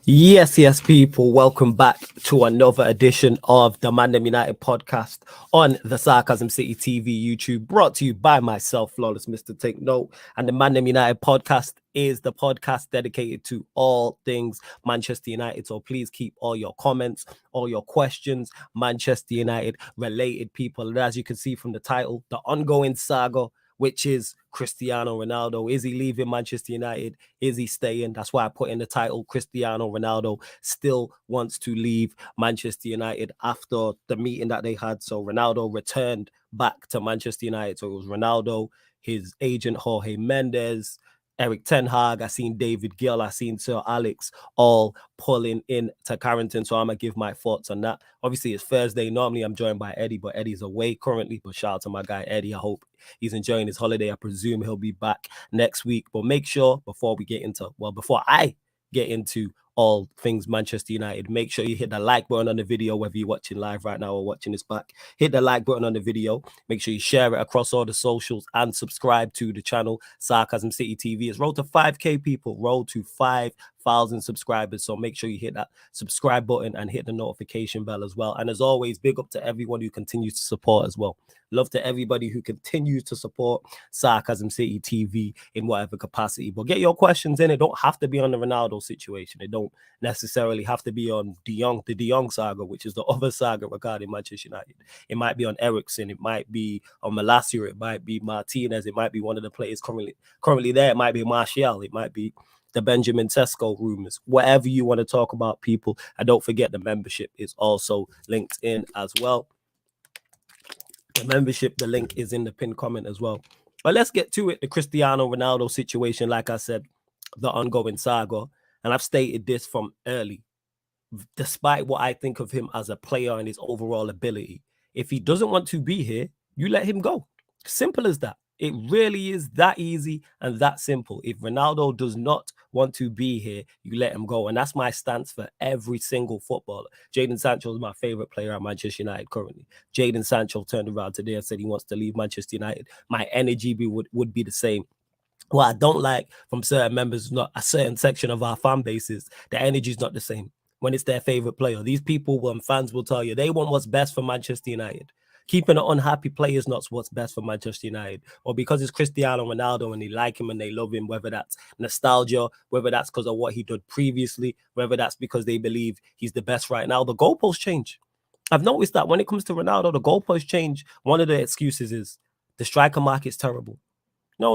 Yes, people. Welcome back to another edition of the ManDem United podcast on the Sarcasm City TV YouTube, brought to you by myself, Flawless Mr. Take Note. And the ManDem United podcast is the podcast dedicated to all things Manchester United. So please keep all your comments, all your questions, Manchester United related people. And as you can see from the title, the ongoing saga, which is Cristiano Ronaldo. Is he leaving Manchester United? Is he staying? That's why I put in the title, Cristiano Ronaldo still wants to leave Manchester United after the meeting that they had. So Ronaldo returned back to Manchester United. So it was Ronaldo, his agent Jorge Mendes, Eric Ten Hag, I seen David Gill, I seen Sir Alex all pulling in to Carrington. So I'm going to give my thoughts on that. Obviously, it's Thursday. Normally, I'm joined by Eddie, but Eddie's away currently. But shout out to my guy, Eddie. I hope he's enjoying his holiday. I presume he'll be back next week. But make sure before I get into all things Manchester United, make sure you hit the like button on the video, whether you're watching live right now or watching this back. Hit the like button on the video. Make sure you share it across all the socials and subscribe to the channel, Sarcasm City TV. It's road to 5K, people. Road to 5,000 subscribers. So make sure you hit that subscribe button and hit the notification bell as well. And as always, big up to everyone who continues to support as well. Love to everybody who continues to support Sarcasm City TV in whatever capacity. But get your questions in. It don't have to be on the Ronaldo situation. It don't necessarily have to be on the De Jong saga, which is the other saga regarding Manchester United. It might be on Eriksen. It might be on Malacia. It might be Martinez. It might be one of the players currently there. It might be Martial. It might be the Benjamin Sesko rumors. Whatever you want to talk about, people. And don't forget the membership is also linked in as well. The membership, the link is in the pinned comment as well. But let's get to it. The Cristiano Ronaldo situation, like I said, the ongoing saga. And I've stated this from early. Despite what I think of him as a player and his overall ability, if he doesn't want to be here, you let him go. Simple as that. It really is that easy and that simple. If Ronaldo does not want to be here, you let him go. And that's my stance for every single footballer. Jadon Sancho is my favorite player at Manchester United currently. Jadon Sancho turned around today and said he wants to leave Manchester United. My energy would be the same. What I don't like from certain members, not a certain section of our fan bases, the energy is not the same when it's their favorite player. These people, when fans will tell you, they want what's best for Manchester United. Keeping an unhappy player is not what's best for Manchester United. Or because it's Cristiano Ronaldo and they like him and they love him, whether that's nostalgia, whether that's because of what he did previously, whether that's because they believe he's the best right now, the goalposts change. I've noticed that when it comes to Ronaldo, the goalposts change. One of the excuses is the striker market's terrible. No.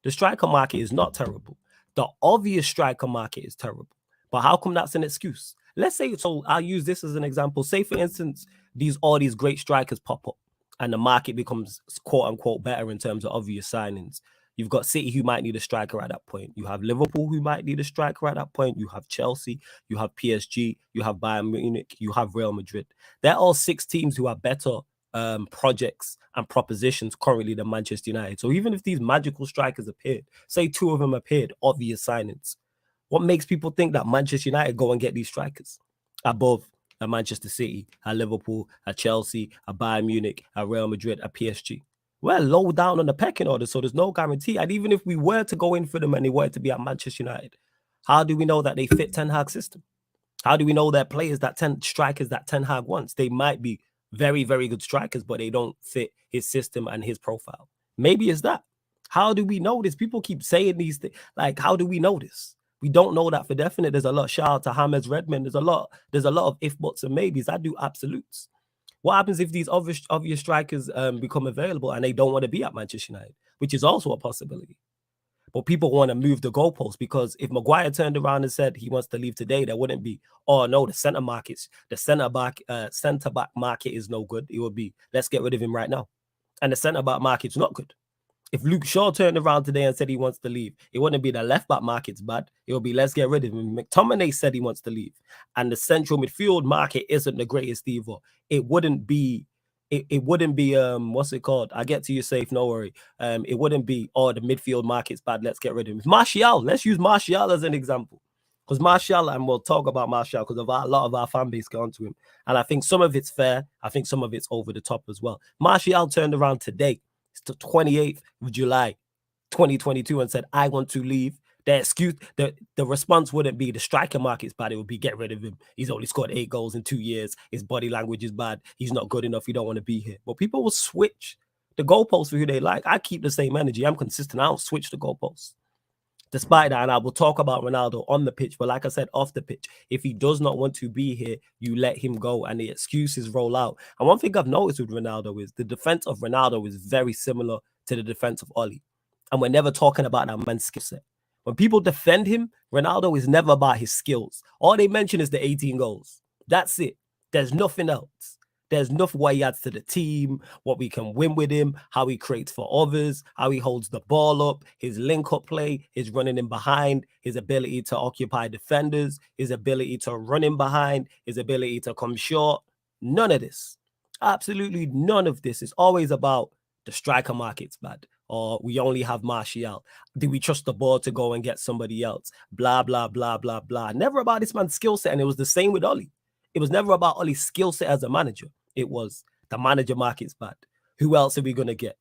The striker market is not terrible. The obvious striker market is terrible. But how come that's an excuse? Let's say, so I'll use this as an example. Say, for instance, all these great strikers pop up and the market becomes quote unquote better in terms of obvious signings. You've got City who might need a striker at that point. You have Liverpool who might need a striker at that point. You have Chelsea, you have PSG, you have Bayern Munich, you have Real Madrid. They're all 6 teams who are better projects and propositions currently than Manchester United. So even if these magical strikers appeared, say 2 of them appeared, obvious signings, what makes people think that Manchester United go and get these strikers above a Manchester City, a Liverpool, a Chelsea, a Bayern Munich, a Real Madrid, a PSG? We're low down on the pecking order, so there's no guarantee. And even if we were to go in for them and they were to be at Manchester United, how do we know that they fit Ten Hag's system? How do we know that players strikers that Ten Hag wants? They might be very, very good strikers, but they don't fit his system and his profile. Maybe it's that. How do we know this? People keep saying these things. Like, how do we know this? We don't know that for definite. There's a lot. Shout out to James Redmond. There's a lot of if, buts, and maybes. I do absolutes. What happens if these obvious strikers become available and they don't want to be at Manchester United, which is also a possibility? But people want to move the goalposts, because if Maguire turned around and said he wants to leave today, there wouldn't be, oh no, the centre back market is no good. It would be, let's get rid of him right now. And the centre back market's not good. If Luke Shaw turned around today and said he wants to leave, it wouldn't be the left back market's bad. It would be, let's get rid of him. McTominay said he wants to leave, and the central midfield market isn't the greatest either. It wouldn't be what's it called? I get to you safe, no worry. It wouldn't be, oh, the midfield market's bad, let's get rid of him. Martial, let's use Martial as an example. Because Martial, and we'll talk about Martial because a lot of our fan base go onto him. And I think some of it's fair. I think some of it's over the top as well. Martial turned around today. It's the 28th of July, 2022, and said, I want to leave The excuse, the response wouldn't be the striker market's bad. It would be get rid of him. He's only scored 8 goals in 2 years. His body language is bad. He's not good enough. He don't want to be here. But people will switch the goalposts for who they like. I keep the same energy. I'm consistent. I don't switch the goalposts. Despite that, and I will talk about Ronaldo on the pitch, but like I said, off the pitch, if he does not want to be here, you let him go and the excuses roll out. And one thing I've noticed with Ronaldo is the defense of Ronaldo is very similar to the defense of Oli. And we're never talking about that man's skill set. When people defend him, Ronaldo is never about his skills. All they mention is the 18 goals. That's it. There's nothing else. There's nothing what he adds to the team, what we can win with him, how he creates for others, how he holds the ball up, his link-up play, his running in behind, his ability to occupy defenders, his ability to run in behind, his ability to come short. None of this. Absolutely none of this. It's always about the striker market's bad, or we only have Martial. Do we trust the ball to go and get somebody else? Blah, blah, blah, blah, blah. Never about this man's skill set, and it was the same with Oli. It was never about Oli's skill set as a manager. It was the manager market's bad. Who else are we going to get?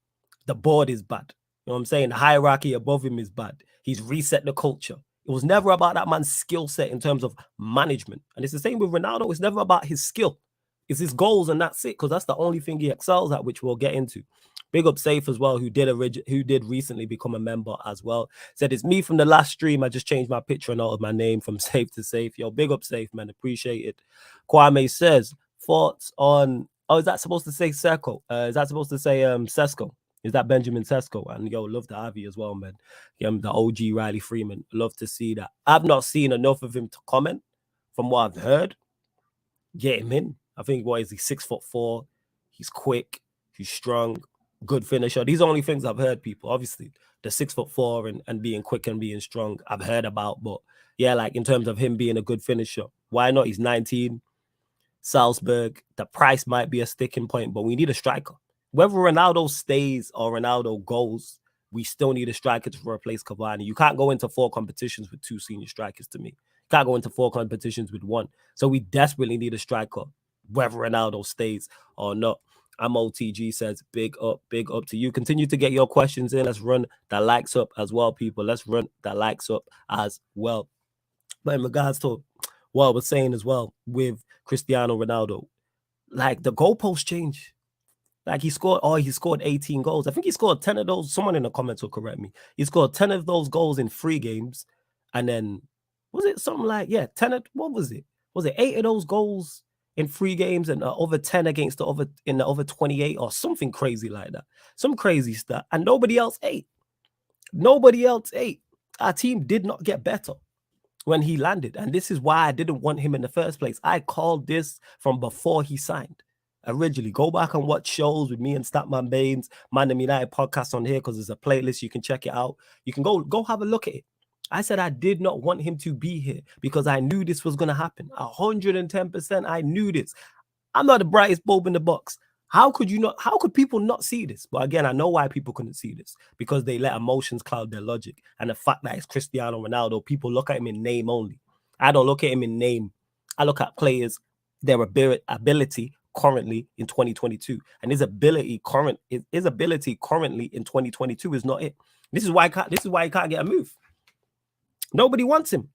The board is bad. You know what I'm saying? The hierarchy above him is bad. He's reset the culture. It was never about that man's skill set in terms of management. And it's the same with Ronaldo. It's never about his skill. It's his goals, and that's it, because that's the only thing he excels at, which we'll get into. Big up Safe as well, who did recently become a member as well. Said, it's me from the last stream. I just changed my picture and altered my name from Safe to Safe. Yo, big up Safe, man. Appreciate it. Kwame says, thoughts on... Oh, is that supposed to say Sesko? Is that supposed to say Sesko? Is that Benjamin Sesko? And yo, love to have you as well, man. The OG Riley Freeman. Love to see that. I've not seen enough of him to comment. From what I've heard, get him in. I think, what is he, 6'4"? He's quick. He's strong. Good finisher. These are only things I've heard, people. Obviously, the 6'4" and being quick and being strong, I've heard about. But yeah, like in terms of him being a good finisher, why not? He's 19. Salzburg, the price might be a sticking point, but we need a striker. Whether Ronaldo stays or Ronaldo goes, we still need a striker to replace Cavani. You can't go into 4 competitions with 2 senior strikers to me. You can't go into 4 competitions with 1. So we desperately need a striker, whether Ronaldo stays or not. OTG says, big up to you. Continue to get your questions in. Let's run the likes up as well, people. Let's run the likes up as well. But in regards to what I was saying as well with Cristiano Ronaldo, like the goalposts change. Like he scored 18 goals. I think he scored 10 of those. Someone in the comments will correct me. He scored 10 of those goals in 3 games. And then, was it something like, 10 what was it? Was it 8 of those goals in 3 games and over 10 against the other 28 or something crazy like that? Some crazy stat. And nobody else ate. Nobody else ate. Our team did not get better when he landed. And this is why I didn't want him in the first place. I called this from before he signed. Originally, go back and watch shows with me and Statman Baines, ManDem United podcast on here, because there's a playlist. You can check it out. You can go have a look at it. I said I did not want him to be here because I knew this was going to happen. 110%. I knew this. I'm not the brightest bulb in the box. How could people not see this? But again, I know why people couldn't see this, because they let emotions cloud their logic. And the fact that it's Cristiano Ronaldo, people look at him in name only. I don't look at him in name. I look at players, their ability currently in 2022. And his ability currently in 2022 is not it. This is why he can't get a move. Nobody wants him.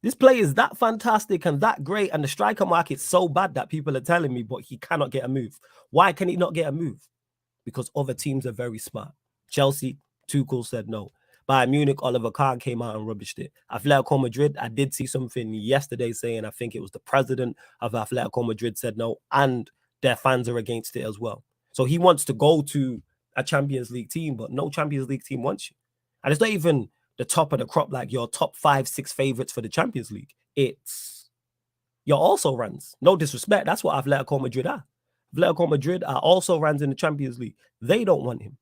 This player is that fantastic and that great, and the striker market's so bad that people are telling me, but he cannot get a move. Why can he not get a move? Because other teams are very smart. Chelsea, Tuchel said no. Bayern Munich, Oliver Kahn came out and rubbished it. Atletico Madrid, I did see something yesterday saying, I think it was the president of Atletico Madrid said no, and their fans are against it as well. So he wants to go to a Champions League team, but no Champions League team wants you. And it's not even the top of the crop, like your top 5-6 favorites for the Champions League. It's your also runs. No disrespect. That's what Atletico Madrid are. Atletico Madrid are also runs in the Champions League. They don't want him.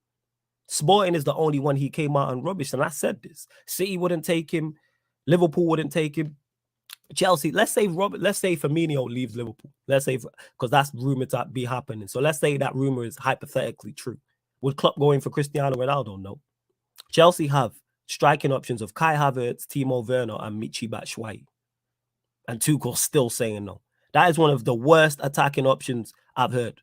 Sporting is the only one he came out and rubbish. And I said this. City wouldn't take him. Liverpool wouldn't take him. Chelsea, let's say Firmino leaves Liverpool. Let's say, because that's rumored to be happening. So let's say that rumor is hypothetically true. Would Klopp go in for Cristiano Ronaldo? No. Chelsea have striking options of Kai Havertz, Timo Werner, and Michy Batshuayi. And Tuchel still saying no. That is one of the worst attacking options I've heard.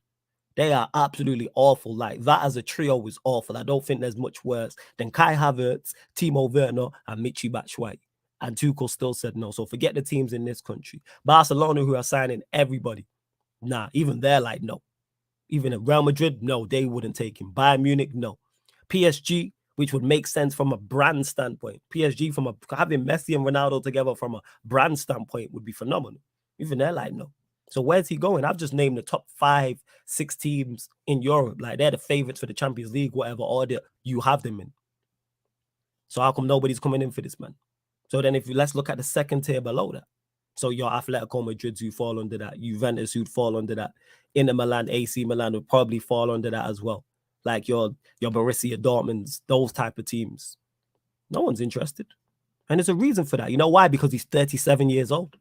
They are absolutely awful. Like, that as a trio is awful. I don't think there's much worse than Kai Havertz, Timo Werner, and Michy Batshuayi. And Tuchel still said no. So forget the teams in this country. Barcelona, who are signing everybody, nah, even they're like, no. Even at Real Madrid, no, they wouldn't take him. Bayern Munich, no. PSG, which would make sense from a brand standpoint. PSG, from having Messi and Ronaldo together from a brand standpoint, would be phenomenal. Even they're like, no. So where's he going? I've just named the top 5, 6 teams in Europe. Like, they're the favorites for the Champions League, whatever order you have them in. So how come nobody's coming in for this, man? So then let's look at the second tier below that. So your Atletico Madrids who fall under that, Juventus who'd fall under that, Inter Milan, AC Milan would probably fall under that as well. Like your Borussia Dortmunds, those type of teams. No one's interested. And there's a reason for that. You know why? Because he's 37 years old.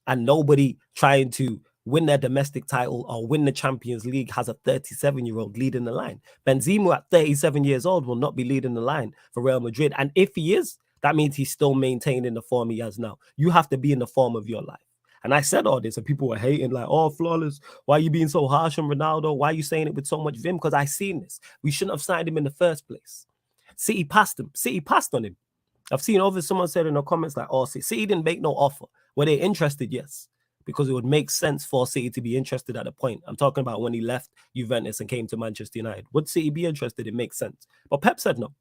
And nobody trying to win their domestic title or win the Champions League has a 37-year-old leading the line. Benzema at 37 years old will not be leading the line for Real Madrid. And if he is, that means he's still maintaining the form he has now. You have to be in the form of your life. And I said all this, and people were hating, like, oh, Flawless, why are you being so harsh on Ronaldo? Why are you saying it with so much vim? Because I seen this. We shouldn't have signed him in the first place. City passed him. City passed on him. I've seen someone said in the comments, like, oh, City didn't make no offer. Were they interested? Yes. Because it would make sense for City to be interested at a point. I'm talking about when he left Juventus and came to Manchester United. Would City be interested? It makes sense. But Pep said no.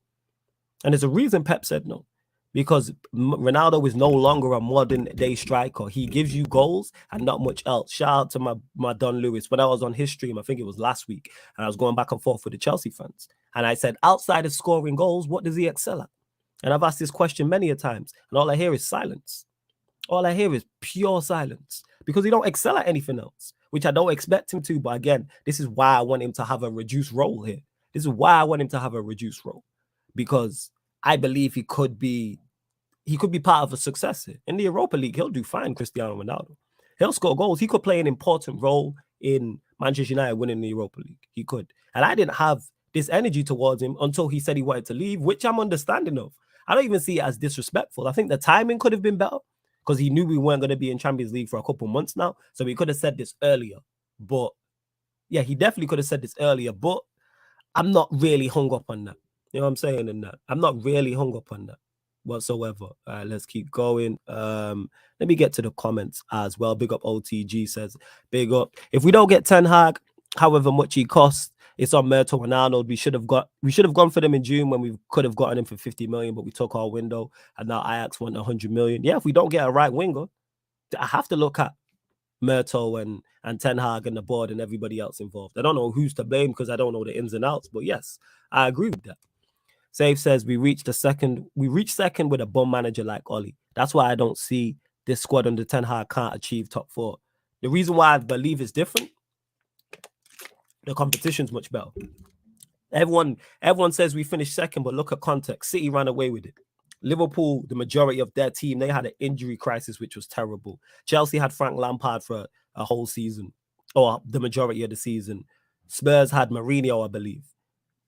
And there's a reason Pep said no. Because Ronaldo is no longer a modern day striker. He gives you goals and not much else. Shout out to my Don Lewis. When I was on his stream, I think it was last week, and I was going back and forth with the Chelsea fans. And I said, outside of scoring goals, what does he excel at? And I've asked this question many a times, and all I hear is silence. All I hear is pure silence, because he don't excel at anything else, which I don't expect him to. But again, this is why I want him to have a reduced role here. This is why I want him to have a reduced role, because I believe he could be part of a success here. In the Europa League, he'll do fine, Cristiano Ronaldo. He'll score goals. He could play an important role in Manchester United winning the Europa League. He could. And I didn't have this energy towards him until he said he wanted to leave, which I'm understanding of. I don't even see it as disrespectful. I think the timing could have been better, because he knew we weren't going to be in Champions League for a couple months now. So he could have said this earlier. But yeah, he definitely could have said this earlier. But I'm not really hung up on that. You know what I'm saying? And that I'm not really hung up on that whatsoever. All right, let's keep going. Let me get to the comments as well. Big up OTG says, big up. If we don't get Ten Hag, however much he costs, it's on Murto and Arnold. We should have gone for them in June when we could have gotten him for 50 million, but we took our window, and now Ajax want 100 million. Yeah, if we don't get a right winger, I have to look at Murto and Ten Hag and the board and everybody else involved. I don't know who's to blame because I don't know the ins and outs, but yes, I agree with that. Save says we reached second with a bum manager like Oli. That's why I don't see this squad under Ten Hag can't achieve top 4. The reason why I believe it's different, the competition's much better. Everyone says we finished second, but look at context. City ran away with it. Liverpool, the majority of their team, they had an injury crisis, which was terrible. Chelsea had Frank Lampard for a whole season, or the majority of the season. Spurs had Mourinho, I believe.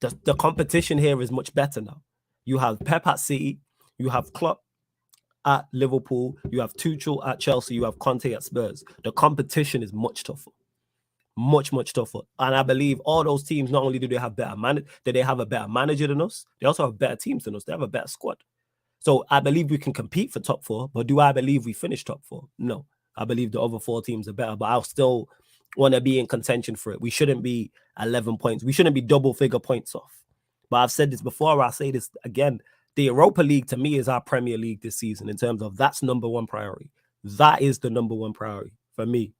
The competition here is much better now. You have Pep at City, you have Klopp at Liverpool, you have Tuchel at Chelsea, you have Conte at Spurs. The competition is much tougher. Much, much tougher. And I believe all those teams, not only do they have they have a better manager than us, they also have better teams than us. They have a better squad. So I believe we can compete for top 4, but do I believe we finish top 4? No. I believe the other 4 teams are better, but I'll still want to be in contention for it. We shouldn't be 11 points. We shouldn't be double figure points off. But I've said this before, I'll say this again. The Europa League to me is our Premier League this season in terms of that's number 1 priority. That is the number 1 priority for me.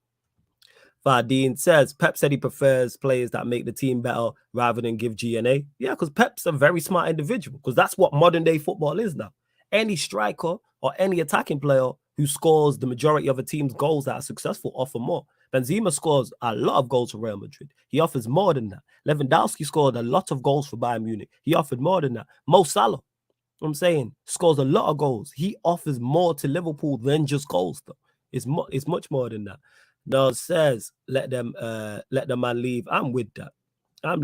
Fardeen says, Pep said he prefers players that make the team better rather than give G&A. Yeah, because Pep's a very smart individual, because that's what modern day football is now. Any striker or any attacking player who scores the majority of a team's goals that are successful offer more. Benzema scores a lot of goals for Real Madrid. He offers more than that. Lewandowski scored a lot of goals for Bayern Munich. He offered more than that. Mo Salah, I'm saying, scores a lot of goals. He offers more to Liverpool than just goals, though. It's much more than that. No, says let the man leave. I'm with that. I'm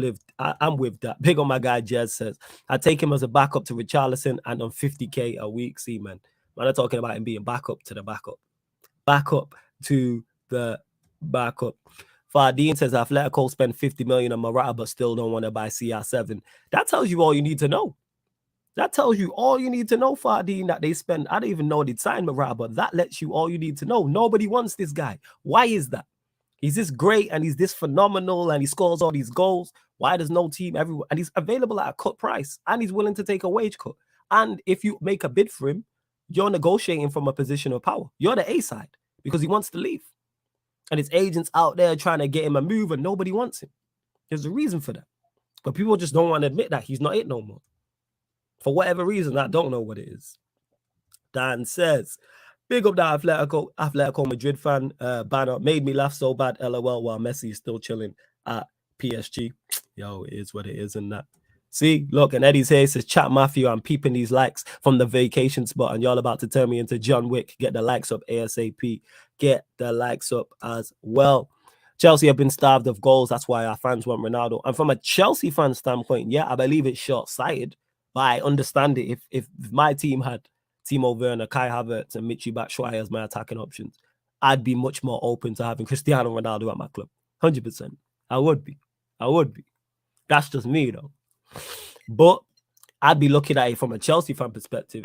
with that. Big on my guy Jez says I take him as a backup to Richarlison and on 50k a week. See, man, I'm talking about him being backup to the backup to the backup. Fardine says Atletico spent 50 million on Morata but still don't want to buy CR7. That tells you all you need to know. That tells you all you need to know, Fardine, that they spend. I don't even know they'd sign Morata, but that lets you all you need to know. Nobody wants this guy. Why is that? He's this great and he's this phenomenal and he scores all these goals. Why does no team everywhere? And he's available at a cut price and he's willing to take a wage cut. And if you make a bid for him, you're negotiating from a position of power. You're the A side because he wants to leave. And his agents out there trying to get him a move and nobody wants him. There's a reason for that. But people just don't want to admit that he's not it no more. For whatever reason, I don't know what it is. Dan says, big up that Atletico Madrid fan banner. Made me laugh so bad, LOL, while Messi is still chilling at PSG. Yo, it is what it is, and that. See, look, and Eddie's here, says, chat Matthew, I'm peeping these likes from the vacation spot, and y'all about to turn me into John Wick. Get the likes up ASAP. Get the likes up as well. Chelsea have been starved of goals. That's why our fans want Ronaldo. And from a Chelsea fan standpoint, yeah, I believe it's short-sighted, but I understand it. If my team had Timo Werner, Kai Havertz, and Michy Batshuayi as my attacking options, I'd be much more open to having Cristiano Ronaldo at my club. 100%. I would be. That's just me, though. But I'd be looking at it from a Chelsea fan perspective.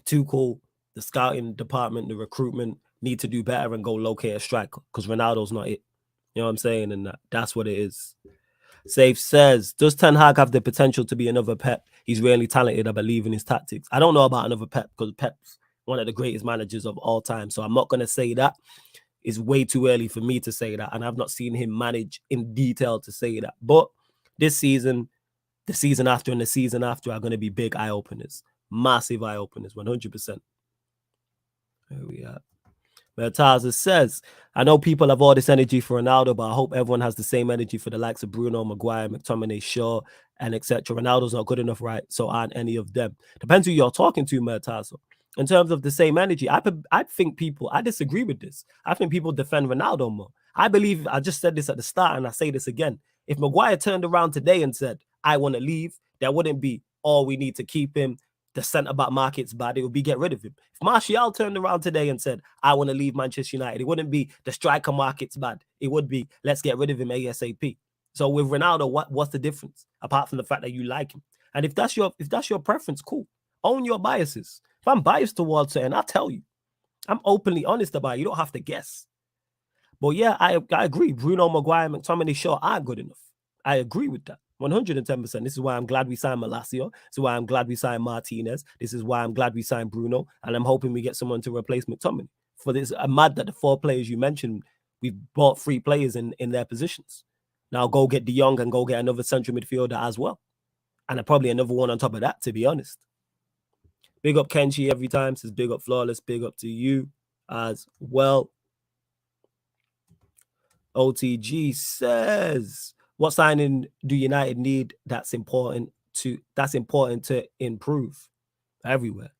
Tuchel, the scouting department, the recruitment need to do better and go locate a striker because Ronaldo's not it. You know what I'm saying? And that's what it is. Safe says, does Ten Hag have the potential to be another Pep? He's really talented. I believe in his tactics. I don't know about another Pep because Pep's one of the greatest managers of all time. So I'm not going to say that. It's way too early for me to say that. And I've not seen him manage in detail to say that. But this season, the season after and the season after are going to be big eye-openers. Massive eye-openers, 100%. There we are. Mertaza says, I know people have all this energy for Ronaldo, but I hope everyone has the same energy for the likes of Bruno, Maguire, McTominay, Shaw, and etc. Ronaldo's not good enough, right? So aren't any of them. Depends who you're talking to, Mertaza. In terms of the same energy, I think people, I disagree with this. I think people defend Ronaldo more. I believe, I just said this at the start and I say this again. If Maguire turned around today and said, I want to leave, there wouldn't be, oh, we need to keep him. The centre-back market's bad. It would be get rid of him. If Martial turned around today and said, I want to leave Manchester United, it wouldn't be the striker market's bad. It would be, let's get rid of him ASAP. So with Ronaldo, what's the difference? Apart from the fact that you like him. And if that's your preference, cool. Own your biases. If I'm biased towards it, and I'll tell you. I'm openly honest about it. You don't have to guess. But yeah, I agree. Bruno, Maguire, McTominay, Shaw aren't good enough. I agree with that. 110%. This is why I'm glad we signed Malacio. This is why I'm glad we signed Martinez. This is why I'm glad we signed Bruno. And I'm hoping we get someone to replace McTominay. For this, I'm mad that the 4 players you mentioned, we've bought 3 players in their positions. Now go get De Jong and go get another central midfielder as well. And probably another one on top of that, to be honest. Big up Kenshi every time. Says big up Flawless. Big up to you as well. OTG says, what signing do United need that's important to improve? Everywhere.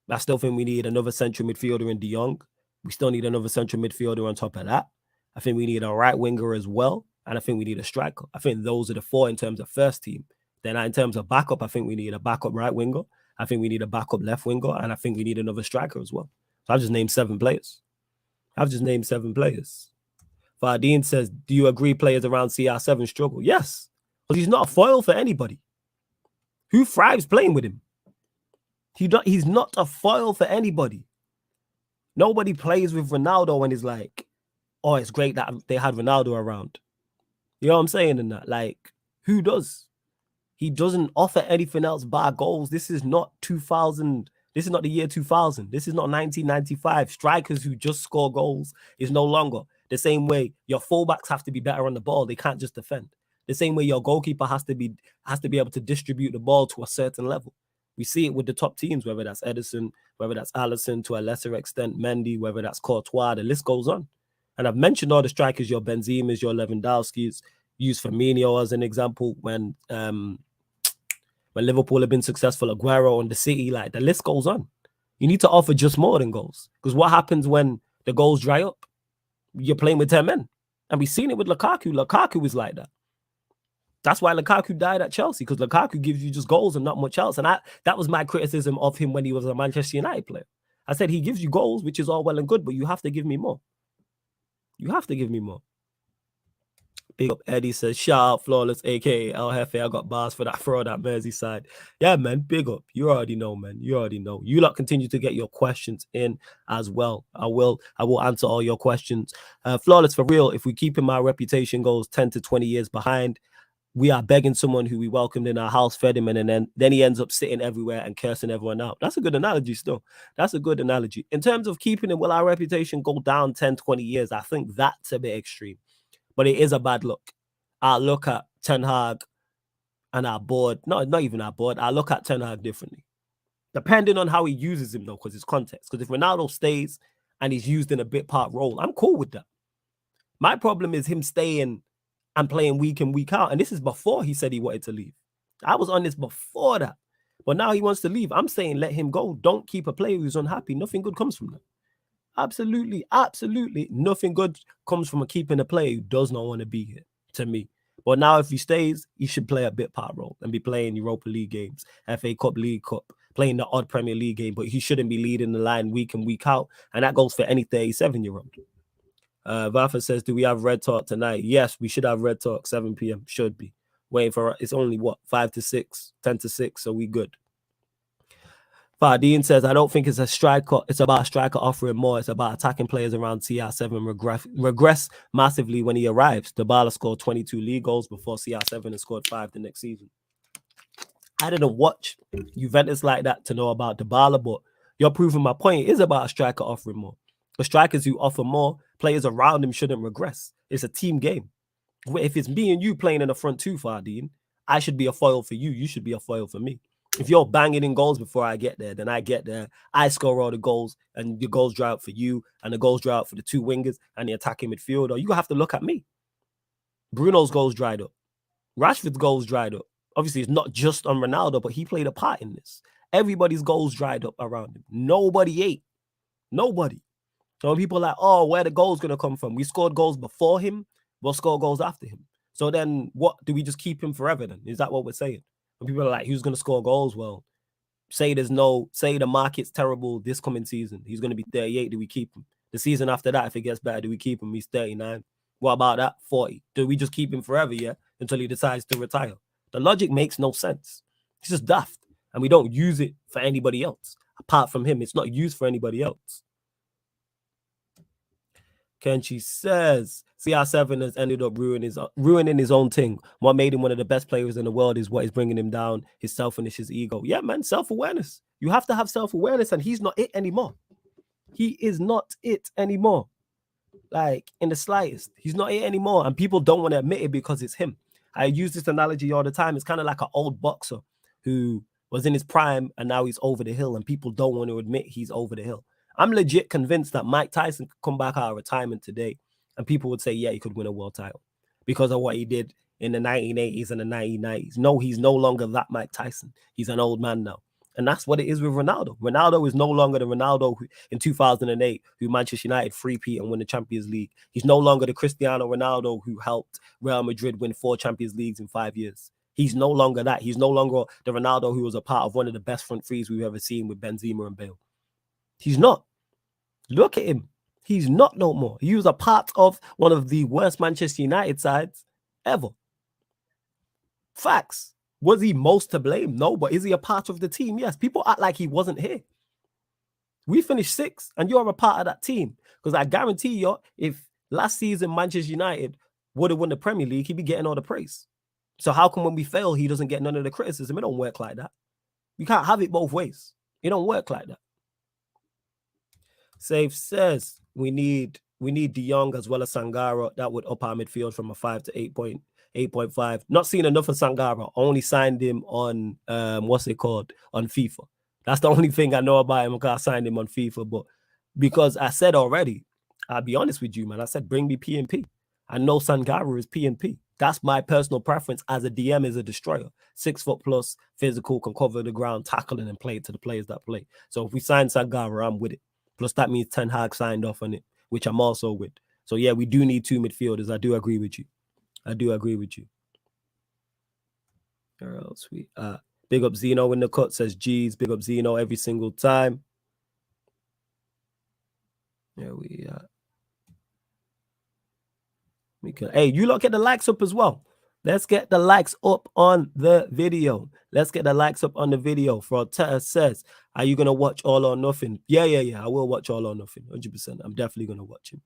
I still think we need another central midfielder in De Jong. We still need another central midfielder on top of that. I think we need a right winger as well. And I think we need a striker. I think those are the 4 in terms of first team. Then in terms of backup, I think we need a backup right winger. I think we need a backup left winger. And I think we need another striker as well. So I've just named 7 players. Fardine says, do you agree players around CR7 struggle? Yes, because he's not a foil for anybody. Who thrives playing with him? He's not a foil for anybody. Nobody plays with Ronaldo and is like, oh, it's great that they had Ronaldo around. You know what I'm saying? And that, like, who does? He doesn't offer anything else bar goals. This is not 2000. This is not the year 2000. This is not 1995. Strikers who just score goals is no longer. The same way your fullbacks have to be better on the ball. They can't just defend. The same way your goalkeeper has to be able to distribute the ball to a certain level. We see it with the top teams, whether that's Edison, whether that's Alisson, to a lesser extent, Mendy, whether that's Courtois, the list goes on. And I've mentioned all the strikers, your Benzemas, your Lewandowskis, use Firmino as an example when Liverpool have been successful, Aguero and the City, like the list goes on. You need to offer just more than goals. Because what happens when the goals dry up? You're playing with 10 men. And we've seen it with Lukaku. Lukaku is like that. That's why Lukaku died at Chelsea, because Lukaku gives you just goals and not much else. And that was my criticism of him when he was a Manchester United player. I said he gives you goals, which is all well and good, but you have to give me more. You have to give me more. Big up Eddie says, shout out Flawless, aka El Jefe. I got bars for that fraud at Merseyside. Yeah, man, big up. You already know, man. You already know. You lot continue to get your questions in as well. I will answer all your questions. Flawless, for real, if we keep him, our reputation goes 10 to 20 years behind. We are begging someone who we welcomed in our house, fed him, and then he ends up sitting everywhere and cursing everyone out. That's a good analogy still. That's a good analogy. In terms of keeping him, will our reputation go down 10, 20 years? I think that's a bit extreme. But it is a bad look. I look at Ten Hag and our board, not even our board, I look at Ten Hag differently. Depending on how he uses him, though, because it's context. Because if Ronaldo stays and he's used in a bit part role, I'm cool with that. My problem is him staying and playing week in, week out. And this is before he said he wanted to leave. I was on this before that. But now he wants to leave. I'm saying let him go. Don't keep a player who's unhappy. Nothing good comes from that. Absolutely, absolutely nothing good comes from keeping a player who does not want to be here, to me. But now if he stays, he should play a bit part role and be playing Europa League games, FA Cup, League Cup, playing the odd Premier League game, but he shouldn't be leading the line week in, week out. And that goes for any 37-year-old. Vafa says, do we have Red Talk tonight? Yes, we should have Red Talk, 7 p.m. Should be. Waiting for it's only what, 5 to 6, 10 to 6, so we good. Fardeen says, I don't think it's a striker. It's about a striker offering more. It's about attacking players around CR7 regress massively when he arrives. Dybala scored 22 league goals before CR7 and scored 5 the next season. I didn't watch Juventus like that to know about Dybala, but you're proving my point. It is about a striker offering more. The strikers who offer more, players around him shouldn't regress. It's a team game. If it's me and you playing in the front two, Fardeen, I should be a foil for you. You should be a foil for me. If you're banging in goals before I get there, then I get there. I score all the goals, and the goals dry out for you, and the goals dry out for the two wingers and the attacking midfielder. You have to look at me. Bruno's goals dried up. Rashford's goals dried up. Obviously, it's not just on Ronaldo, but he played a part in this. Everybody's goals dried up around him. Nobody ate. Nobody. So when people are like, oh, where the goals going to come from? We scored goals before him. We'll score goals after him. So then what? Do we just keep him forever then? Is that what we're saying? When people are like, who's going to score goals? Well, say the market's terrible this coming season. He's going to be 38. Do we keep him? The season after that, if it gets better, do we keep him? He's 39. What about that? 40. Do we just keep him forever, yeah? Until he decides to retire? The logic makes no sense. It's just daft. And we don't use it for anybody else. Apart from him, it's not used for anybody else. Kenchi says CR7 has ended up ruining his own thing. What made him one of the best players in the world is what is bringing him down, his selfishness, his ego. Yeah, man, self-awareness. You have to have self-awareness, and he's not it anymore. He is not it anymore. Like, in the slightest. He's not it anymore, and people don't want to admit it because it's him. I use this analogy all the time. It's kind of like an old boxer who was in his prime, and now he's over the hill, and people don't want to admit he's over the hill. I'm legit convinced that Mike Tyson could come back out of retirement today and people would say, yeah, he could win a world title because of what he did in the 1980s and the 1990s. No, he's no longer that Mike Tyson. He's an old man now. And that's what it is with Ronaldo. Ronaldo is no longer the Ronaldo in 2008 who Manchester United three-peat and win the Champions League. He's no longer the Cristiano Ronaldo who helped Real Madrid win 4 Champions Leagues in 5 years. He's no longer that. He's no longer the Ronaldo who was a part of one of the best front threes we've ever seen with Benzema and Bale. He's not. Look at him. He's not no more. He was a part of one of the worst Manchester United sides ever. Facts. Was he most to blame? No, but is he a part of the team? Yes. People act like he wasn't here. We finished 6th, and you're a part of that team. Because I guarantee you, if last season Manchester United would have won the Premier League, he'd be getting all the praise. So how come when we fail, he doesn't get none of the criticism? It don't work like that. You can't have it both ways. It don't work like that. Safe says we need De Jong as well as Sangara. That would up our midfield from a 5 to 8.5. Not seen enough of Sangara. Only signed him on what's it called? On FIFA. That's the only thing I know about him because I signed him on FIFA. But because I said already, I'll be honest with you, man. I said bring me P&P. I know Sangara is P&P. That's my personal preference as a DM, as a destroyer. 6 foot plus, physical, can cover the ground, tackling and play to the players that play. So if we sign Sangara, I'm with it. Plus, that means Ten Hag signed off on it, which I'm also with. So, yeah, we do need 2 midfielders. I do agree with you. Where else we big up Zeno in the cut, says G's. Big up Zeno every single time. There we Hey, you lot get the likes up as well. Let's get the likes up on the video. Let's get the likes up on the video. Frotetta says, are you going to watch All or Nothing? Yeah. I will watch All or Nothing. 100%. I'm definitely going to watch him.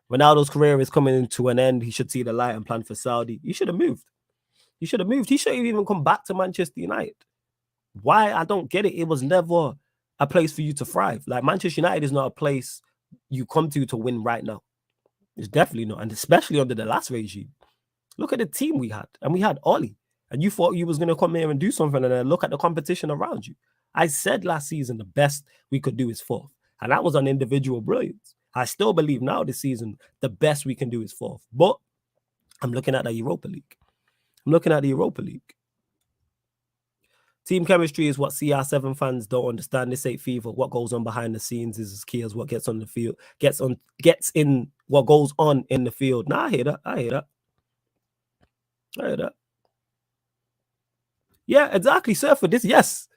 Ronaldo's career is coming to an end. He should see the light and plan for Saudi. He should have moved. He should have moved. He should have even come back to Manchester United. Why? I don't get it. It was never a place for you to thrive. Like, Manchester United is not a place you come to win right now. It's definitely not. And especially under the last regime. Look at the team we had. And we had Ollie. And you thought you was going to come here and do something and then look at the competition around you. I said last season the best we could do is fourth. And that was on individual brilliance. I still believe now this season the best we can do is fourth. But I'm looking at the Europa League. Team chemistry is what CR7 fans don't understand. This ain't FIFA. What goes on behind the scenes is as key as what gets on the field. Gets in what goes on in the field. Nah, I hear that. Yeah, exactly, Surfer. Yes,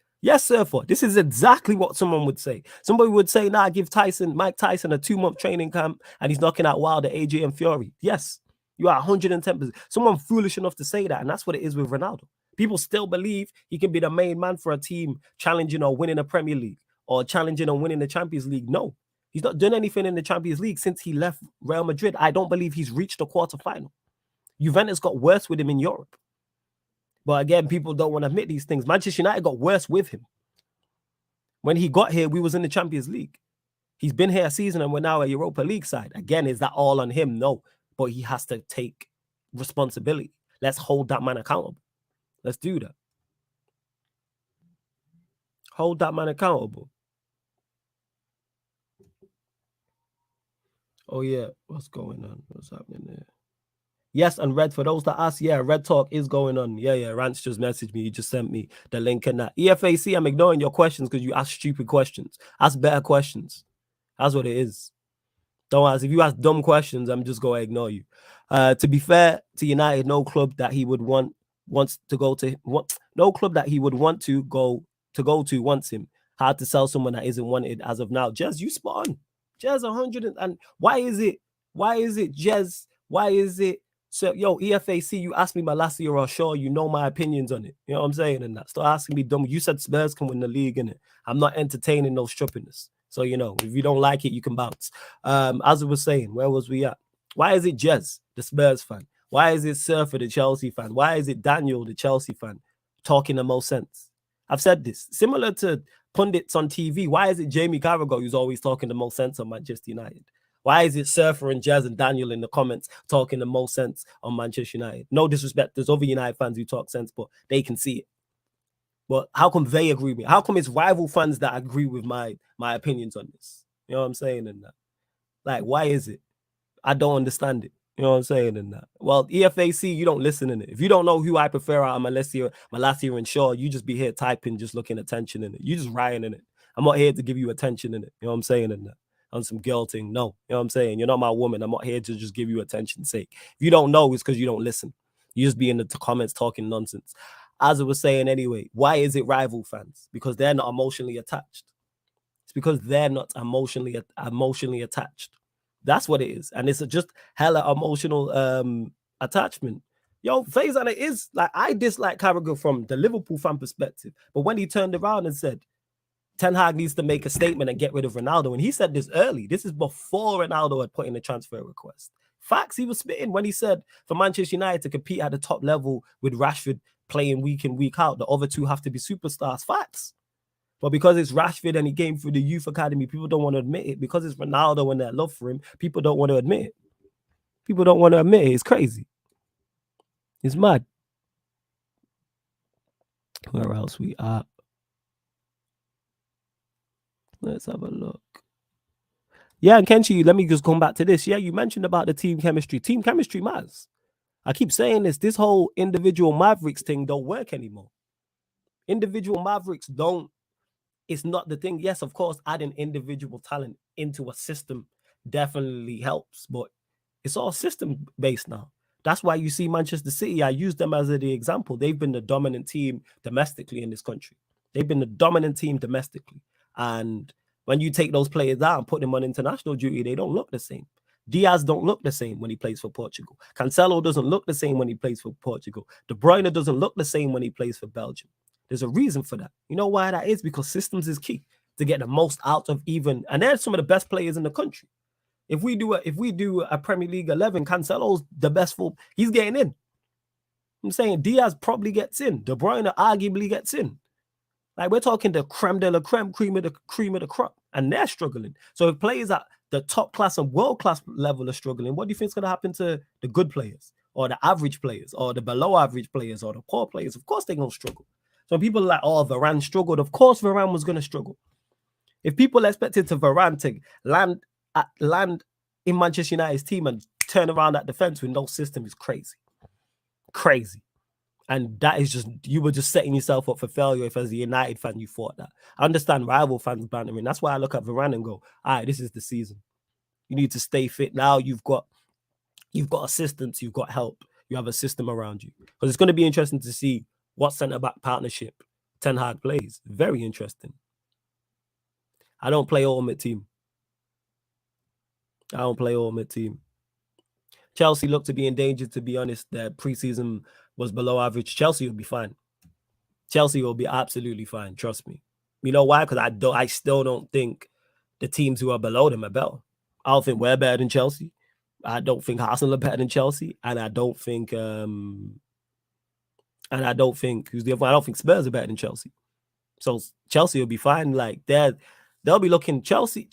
Surfer. This is exactly what someone would say. Somebody would say, nah, give Mike Tyson a 2-month training camp and he's knocking out Wilder, AJ, and Fury. Yes, you are 110%. Someone foolish enough to say that, and that's what it is with Ronaldo. People still believe he can be the main man for a team challenging or winning a Premier League or challenging or winning the Champions League. No, he's not done anything in the Champions League since he left Real Madrid. I don't believe he's reached the quarterfinal. Juventus got worse with him in Europe. But again, people don't want to admit these things. Manchester United got worse with him. When he got here, we was in the Champions League. He's been here a season and we're now a Europa League side. Again, is that all on him? No. But he has to take responsibility. Let's hold that man accountable. Let's do that. Hold that man accountable. Oh, yeah. What's going on? What's happening there? Yes, and Red, for those that ask, yeah, Red Talk is going on. Yeah, Rance just messaged me. He just sent me the link and that. EFAC, I'm ignoring your questions because you ask stupid questions. Ask better questions. That's what it is. Don't ask. If you ask dumb questions, I'm just going to ignore you. To be fair to United, no club that he would want wants to go to wants him. Hard to sell someone that isn't wanted as of now. Jez, you spot on. Jez 100 and why is it, Jez? Why is it? So, yo, EFAC, you asked me my last year or sure, you know my opinions on it. You know what I'm saying? And that. Stop asking me dumb. You said Spurs can win the league, innit? I'm not entertaining those strippiness. So, you know, if you don't like it, you can bounce. As I was saying, where was we at? Why is it Jez, the Spurs fan? Why is it Surfer, the Chelsea fan? Why is it Daniel, the Chelsea fan, talking the most sense? I've said this. Similar to pundits on TV, why is it Jamie Carragher who's always talking the most sense on Manchester United? Why is it Surfer and Jez and Daniel in the comments talking the most sense on Manchester United? No disrespect. There's other United fans who talk sense, but they can see it. But how come they agree with me? How come it's rival fans that agree with my opinions on this? You know what I'm saying? And that. Like, why is it? I don't understand it. You know what I'm saying? And that. Well, EFAC, you don't listen in it. If you don't know who I prefer out of my last year in Shaw, you just be here typing, just looking attention in it. You just rioting in it. I'm not here to give you attention in it. You know what I'm saying? And that. On some girl thing. No, you know what I'm saying? You're not my woman. I'm not here to just give you attention's sake. If you don't know, it's because you don't listen. You just be in the comments talking nonsense. As I was saying anyway, why is it rival fans? Because they're not emotionally attached. It's because they're not emotionally attached. That's what it is. And it's just hella emotional attachment. Yo, Faison, it is like I dislike Carragher from the Liverpool fan perspective. But when he turned around and said, Ten Hag needs to make a statement and get rid of Ronaldo. And he said this early. This is before Ronaldo had put in a transfer request. Facts, he was spitting when he said for Manchester United to compete at the top level with Rashford playing week in, week out, the other two have to be superstars. Facts. But because it's Rashford and he came through the youth academy, people don't want to admit it. Because it's Ronaldo and their love for him, people don't want to admit it. People don't want to admit it. It's crazy. It's mad. Where else we at? Let's have a look. Yeah, and Kenshi, let me just come back to this. Yeah, you mentioned about the team chemistry. Team chemistry matters. I keep saying this. This whole individual Mavericks thing don't work anymore. Individual Mavericks don't. It's not the thing. Yes, of course, adding individual talent into a system definitely helps, but it's all system-based now. That's why you see Manchester City. I use them as the example. They've been the dominant team domestically in this country. They've been the dominant team domestically. And when you take those players out and put them on international duty, they don't look the same. Diaz don't look the same when he plays for Portugal. Cancelo doesn't look the same when he plays for Portugal. De Bruyne doesn't look the same when he plays for Belgium. There's a reason for that. You know why that is? Because systems is key to get the most out of even, and they're some of the best players in the country. If we do a Premier League 11, Cancelo's the best for, he's getting in. I'm saying Diaz probably gets in. De Bruyne arguably gets in. Like, we're talking the creme de la creme, cream of the crop, and they're struggling. So if players at the top class and world class level are struggling, what do you think is going to happen to the good players, or the average players, or the below average players, or the poor players? Of course they're going to struggle. So people are like, oh, Varane struggled. Of course Varane was going to struggle. If people expected to Varane to land in Manchester United's team and turn around that defense with no system, is crazy. Crazy. And that is just, you were just setting yourself up for failure if as a United fan you thought that. I understand rival fans bantering. That's why I look at Varane and go, all right, this is the season. You need to stay fit. Now you've got assistance, you've got help, you have a system around you. Because it's going to be interesting to see what centre-back partnership Ten Hag plays. Very interesting. I don't play ultimate team. Chelsea look to be in danger, to be honest. Their preseason was below average. Chelsea will be fine. Chelsea will be absolutely fine. Trust me. You know why? Because I still don't think the teams who are below them are better. I don't think we're better than Chelsea. I don't think Arsenal are better than Chelsea. And I don't think who's the other one? I don't think Spurs are better than Chelsea. So Chelsea will be fine. Like, they'll be looking, Chelsea,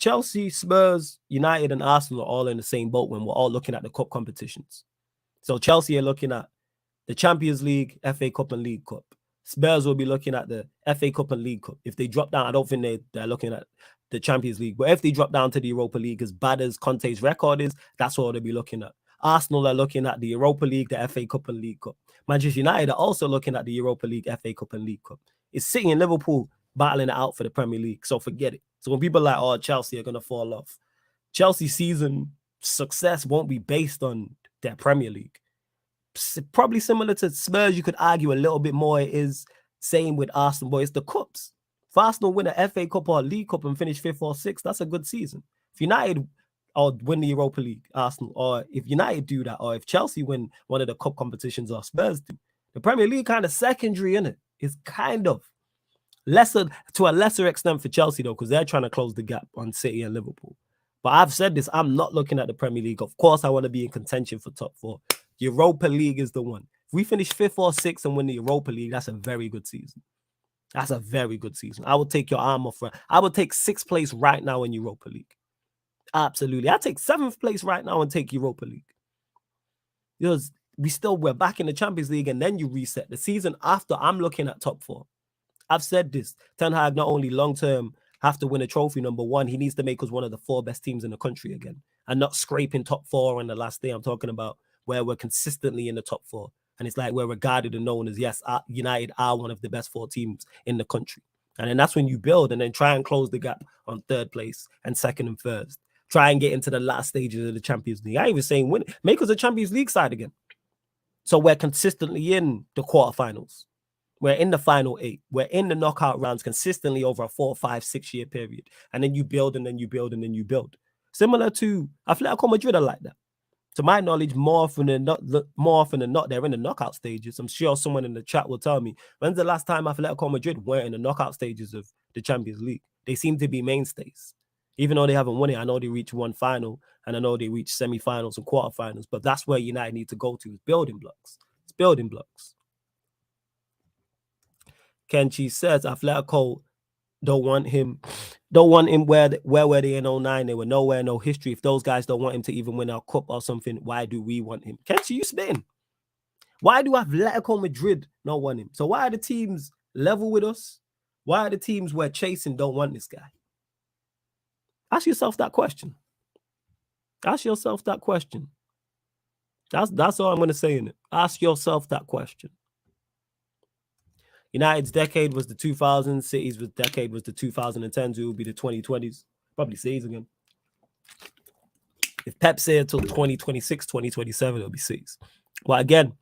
Spurs, United, and Arsenal are all in the same boat when we're all looking at the cup competitions. So Chelsea are looking at the Champions League, FA Cup, and League Cup. Spurs will be looking at the FA Cup and League Cup. If they drop down, I don't think they're looking at the Champions League. But if they drop down to the Europa League, as bad as Conte's record is, that's what they'll be looking at. Arsenal are looking at the Europa League, the FA Cup, and League Cup. Manchester United are also looking at the Europa League, FA Cup, and League Cup. It's City and Liverpool battling it out for the Premier League. So forget it. So when people are like, oh, Chelsea are going to fall off, Chelsea's season success won't be based on their Premier League. Probably similar to Spurs, you could argue a little bit more. It is same with Arsenal, but it's the cups. If Arsenal win an FA Cup or a League Cup and finish 5th or 6th, that's a good season. If United or win the Europa League, Arsenal, or if United do that, or if Chelsea win one of the cup competitions or Spurs do, the Premier League kind of secondary, in it. It's kind of lesser, to a lesser extent for Chelsea, though, because they're trying to close the gap on City and Liverpool. But I've said this, I'm not looking at the Premier League. Of course, I want to be in contention for top 4. Europa League is the one. If we finish 5th or 6th and win the Europa League, that's a very good season. That's a very good season. I would take your arm off. I would take 6th place right now in Europa League. Absolutely. I'd take 7th place right now and take Europa League. Because we're back in the Champions League, and then you reset. The season after, I'm looking at top 4. I've said this. Ten Hag not only long-term have to win a trophy, number one, he needs to make us one of the 4 best teams in the country again, and not scraping top 4 on the last day. I'm talking about where we're consistently in the top 4. And it's like we're regarded and known as, yes, United are one of the best 4 teams in the country. And then that's when you build and then try and close the gap on 3rd place and 2nd and 1st. Try and get into the last stages of the Champions League. I ain't even saying win. Make us a Champions League side again. So we're consistently in the quarterfinals. We're in the final 8. We're in the knockout rounds consistently over a 4, 5, 6 year period. And then you build and then you build and then you build. Similar to Atletico Madrid are like that. To my knowledge, more often than not, they're in the knockout stages. I'm sure someone in the chat will tell me, when's the last time Atletico Madrid weren't in the knockout stages of the Champions League? They seem to be mainstays. Even though they haven't won it, I know they reached one final, and I know they reached semi-finals and quarterfinals, but that's where United need to go to, is building blocks. It's building blocks. Kenchi says Atletico don't want him where were they in 09? They were nowhere, no history. If those guys don't want him to even win our cup or something, why do we want him? Kenchi, you spitting? Why do Atletico Madrid not want him? So why are the teams level with us? Why are the teams we're chasing don't want this guy? Ask yourself that question. Ask yourself that question. That's all I'm going to say in it. Ask yourself that question. United's decade was the 2000s. City's decade was the 2010s. It will be the 2020s. Probably City's again. If Pep said until 2026, 2027, it'll be City's. But again,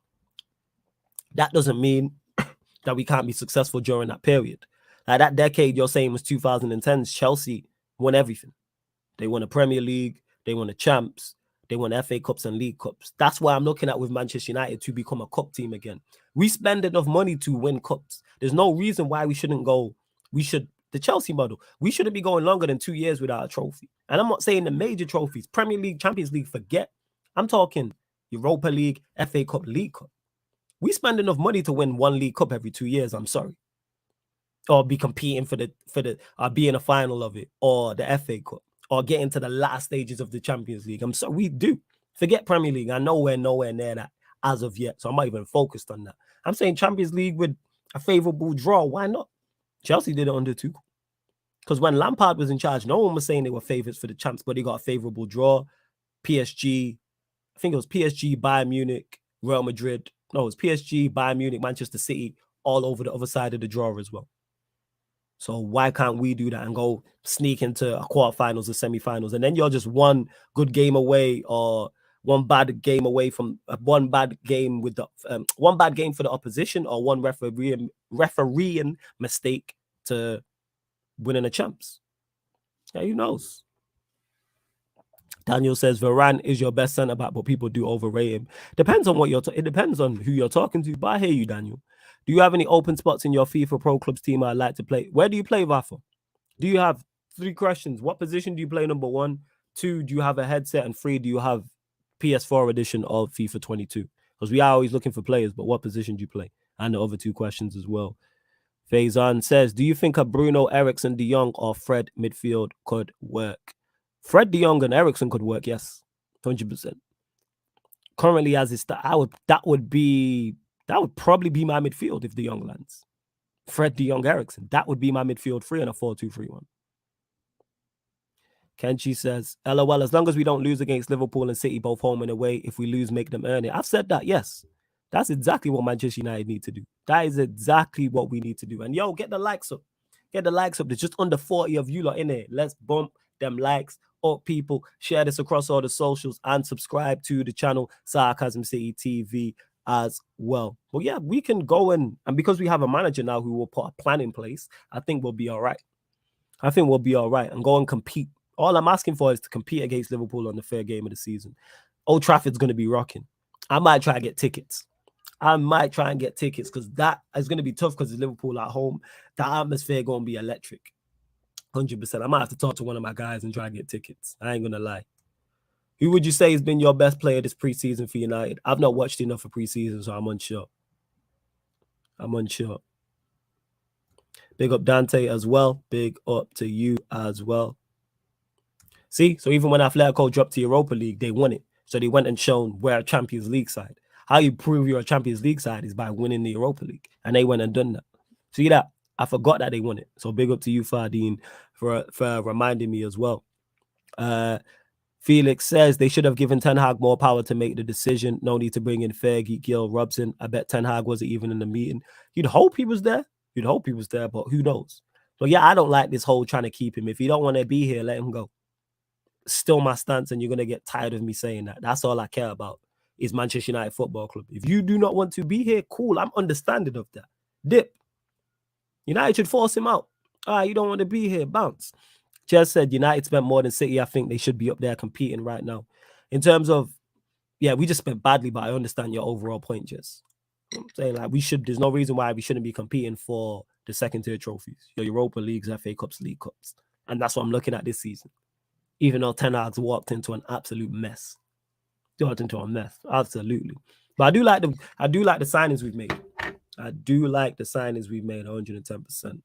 that doesn't mean that we can't be successful during that period. Like that decade you're saying was 2010s. Chelsea won everything. They won a Premier League. They won the champs. They won FA Cups and League Cups. That's why I'm looking at with Manchester United to become a cup team again. We spend enough money to win cups. There's no reason why we shouldn't go. The Chelsea model, we shouldn't be going longer than 2 years without a trophy. And I'm not saying the major trophies, Premier League, Champions League, forget. I'm talking Europa League, FA Cup, League Cup. We spend enough money to win one League Cup every 2 years. I'm sorry. Or be competing for be in a final of it, or the FA Cup, or get into the last stages of the Champions League. I'm sorry, we do. Forget Premier League. I know we're nowhere near that as of yet, so I'm not even focused on that. I'm saying Champions League with a favorable draw. Why not? Chelsea did it under Tuchel. Because when Lampard was in charge, no one was saying they were favorites for the champs, but they got a favorable draw. PSG, I think it was PSG, Bayern Munich, Real Madrid. No, it was PSG, Bayern Munich, Manchester City, all over the other side of the draw as well. So why can't we do that and go sneak into a quarterfinals or semifinals? And then you're just one good game away, or one bad game away from one bad game with the one bad game for the opposition, or one refereeing mistake to winning the champs. Yeah, who knows? Daniel says Varane is your best centre back, but people do overrate him. Depends on what it depends on who you're talking to. But I hear you, Daniel. Do you have any open spots in your FIFA Pro Clubs team I'd like to play? Where do you play, Vafa? Do you have 3 questions? What position do you play, number 1? 2, do you have a headset? And 3, do you have PS4 edition of FIFA 22? Because we are always looking for players, but what position do you play? And the other 2 questions as well. Faison says, do you think a Bruno, Ericsson, De Jong, or Fred midfield could work? Fred, De Jong, and Ericsson could work, yes, 100%. Currently, as it's that would probably be my midfield if De Jong lands. Fred, De Jong, Ericsson. That would be my midfield 3 and a 4-2-3-1. Kenchi says, LOL, as long as we don't lose against Liverpool and City, both home and away, if we lose, make them earn it. I've said that, yes. That's exactly what Manchester United need to do. That is exactly what we need to do. And yo, get the likes up. Get the likes up. There's just under 40 of you lot in there. Let's bump them likes up, people. Share this across all the socials and subscribe to the channel, Sarcasm City TV, as well. But yeah, we can go and because we have a manager now who will put a plan in place, I think we'll be all right. I think we'll be all right and go and compete. All I'm asking for is to compete against Liverpool on the third game of the season. Old Trafford's going to be rocking. I might try and get tickets. Because that is going to be tough because it's Liverpool at home. The atmosphere going to be electric. 100%. I might have to talk to one of my guys and try and get tickets. I ain't going to lie. Who would you say has been your best player this preseason for United? I've not watched enough for preseason, so I'm unsure. Big up Dante as well. Big up to you as well. See, so even when Atletico dropped to Europa League, they won it. So they went and shown we're a Champions League side. How you prove you're a Champions League side is by winning the Europa League. And they went and done that. See that? I forgot that they won it. So big up to you, Fardine, for reminding me as well. Felix says they should have given Ten Hag more power to make the decision. No need to bring in Fergie, Gil, Robson. I bet Ten Hag wasn't even in the meeting. You'd hope he was there. But who knows? But yeah, I don't like this whole trying to keep him. If you don't want to be here, let him go. Still my stance, and you're going to get tired of me saying that. That's all I care about is Manchester United Football Club. If you do not want to be here, cool. I'm understanding of that. Dip. United should force him out. You don't want to be here. Bounce. Jez said United spent more than City. I think they should be up there competing right now. In terms of, yeah, we just spent badly, but I understand your overall point, Jez. I'm saying like there's no reason why we shouldn't be competing for the second tier trophies, your Europa Leagues, FA Cups, League Cups. And that's what I'm looking at this season. Even though Ten Hag's walked into an absolute mess. Absolutely. But I do like the signings we've made. 110%.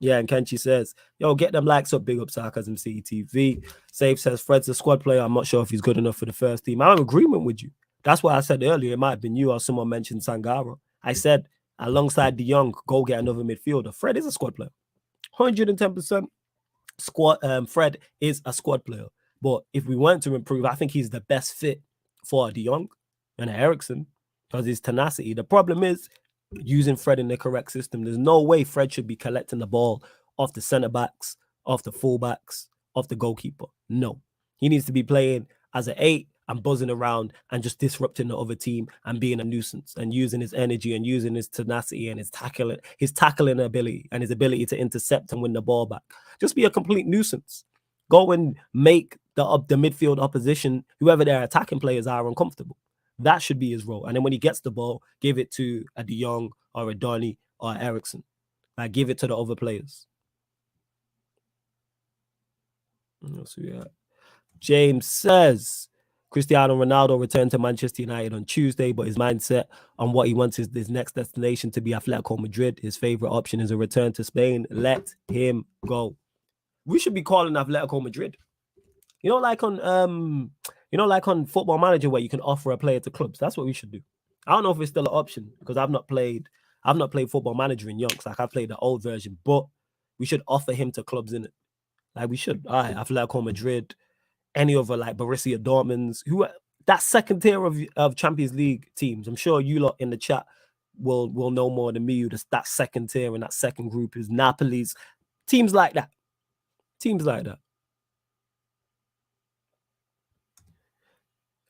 Yeah, and Kenchi says, yo, get them likes up, big up Sarcasm City TV. Save says Fred's a squad player. I'm not sure if he's good enough for the first team. I'm in agreement with you. That's why I said earlier, it might have been you or someone mentioned Sangara. I said, alongside De Jong, go get another midfielder. Fred is a squad player. 110%. Fred is a squad player. But if we want to improve, I think he's the best fit for De Jong and Ericsson because his tenacity. The problem is using Fred in the correct system. There's no way Fred should be collecting the ball off the centre backs, off the full backs, off the goalkeeper. No. He needs to be playing as an 8 and buzzing around and just disrupting the other team and being a nuisance and using his energy and using his tenacity and his tackling ability and his ability to intercept and win the ball back. Just be a complete nuisance. Go and make the midfield opposition, whoever their attacking players are, uncomfortable. That should be his role. And then when he gets the ball, give it to a De Jong or a Donny or Ericsson. Like, give it to the other players. So, yeah. James says Cristiano Ronaldo returned to Manchester United on Tuesday, but his mindset on what he wants is his next destination to be Atletico Madrid. His favorite option is a return to Spain. Let him go. We should be calling Atletico Madrid. Like on Football Manager where you can offer a player to clubs. That's what we should do. I don't know if it's still an option because I've not played Football Manager in Yonks. Like, I played the old version, but we should offer him to clubs in it. Like, we should. All right, Atletico Madrid, any other like Borussia Dortmunds, who that second tier of Champions League teams. I'm sure you lot in the chat will know more than me. That second tier and that second group is Napoli's, teams like that.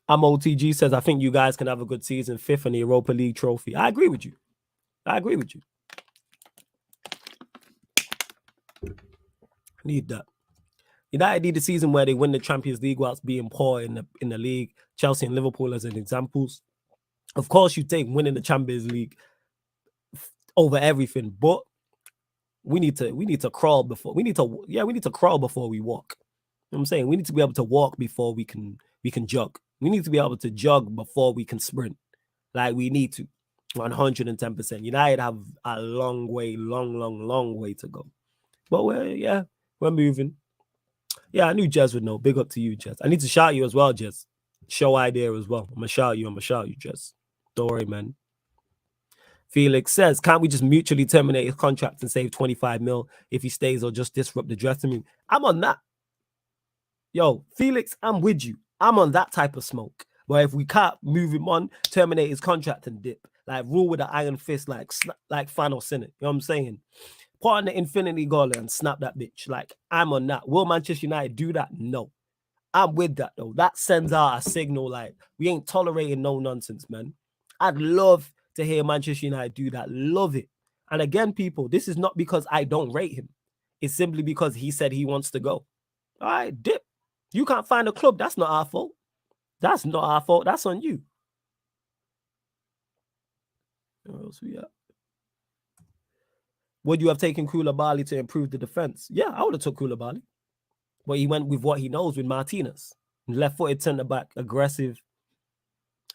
OTG says, I think you guys can have a good season, 5th in the Europa League trophy. I agree with you. Need that. United need a season where they win the Champions League whilst being poor in the league. Chelsea and Liverpool as an examples. Of course, you take winning the Champions League over everything, but we need to crawl before we need to crawl before we walk. You know what I'm saying? We need to be able to walk before we can jog. We need to be able to jog before we can sprint. Like, we need to 110%. United have a long way to go. But we're moving. Yeah, I knew Jez would know. Big up to you, Jez. I need to shout you as well, Jez. Show idea as well. I'm gonna shout you, Jez. Don't worry, man. Felix says, can't we just mutually terminate his contract and save 25 mil if he stays, or just disrupt the dressing room? I'm on that. Yo, Felix, I'm with you. I'm on that type of smoke. Where if we can't move him on, terminate his contract and dip. Like, rule with an iron fist, like Thanos in it. You know what I'm saying? Put on the Infinity Gauntlet and snap that bitch. Like, I'm on that. Will Manchester United do that? No. I'm with that, though. That sends out a signal like, we ain't tolerating no nonsense, man. I'd love to hear Manchester United do that. Love it. And again, people, this is not because I don't rate him. It's simply because he said he wants to go. All right, dip. You can't find a club. That's not our fault. That's not our fault. That's on you. What else we got? Would you have taken Koulibaly to improve the defense? Yeah, I would have took Koulibaly. But he went with what he knows with Martinez. Left-footed centre-back, aggressive.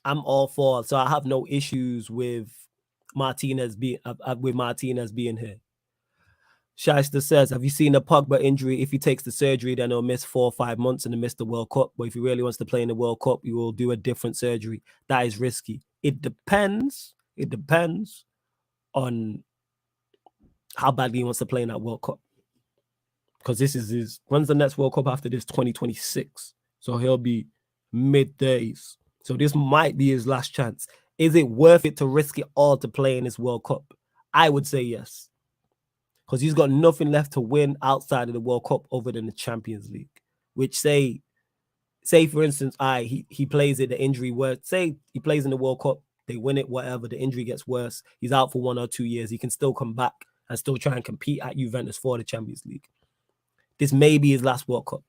I'm all for it. So I have no issues with Martinez being here. Shyster says, have you seen the Pogba injury? If he takes the surgery, then he'll miss 4 or 5 months and he'll miss the World Cup. But if he really wants to play in the World Cup, he will do a different surgery. That is risky. It depends. It depends on how badly he wants to play in that World Cup. Because this is when's the next World Cup after this? 2026. So he'll be mid-30s. So this might be his last chance. Is it worth it to risk it all to play in this World Cup? I would say yes. Because he's got nothing left to win outside of the World Cup other than the Champions League. Which say for instance, he plays it, the injury worse. Say he plays in the World Cup, they win it, whatever, the injury gets worse. He's out for 1 or 2 years. He can still come back and still try and compete at Juventus for the Champions League. This may be his last World Cup.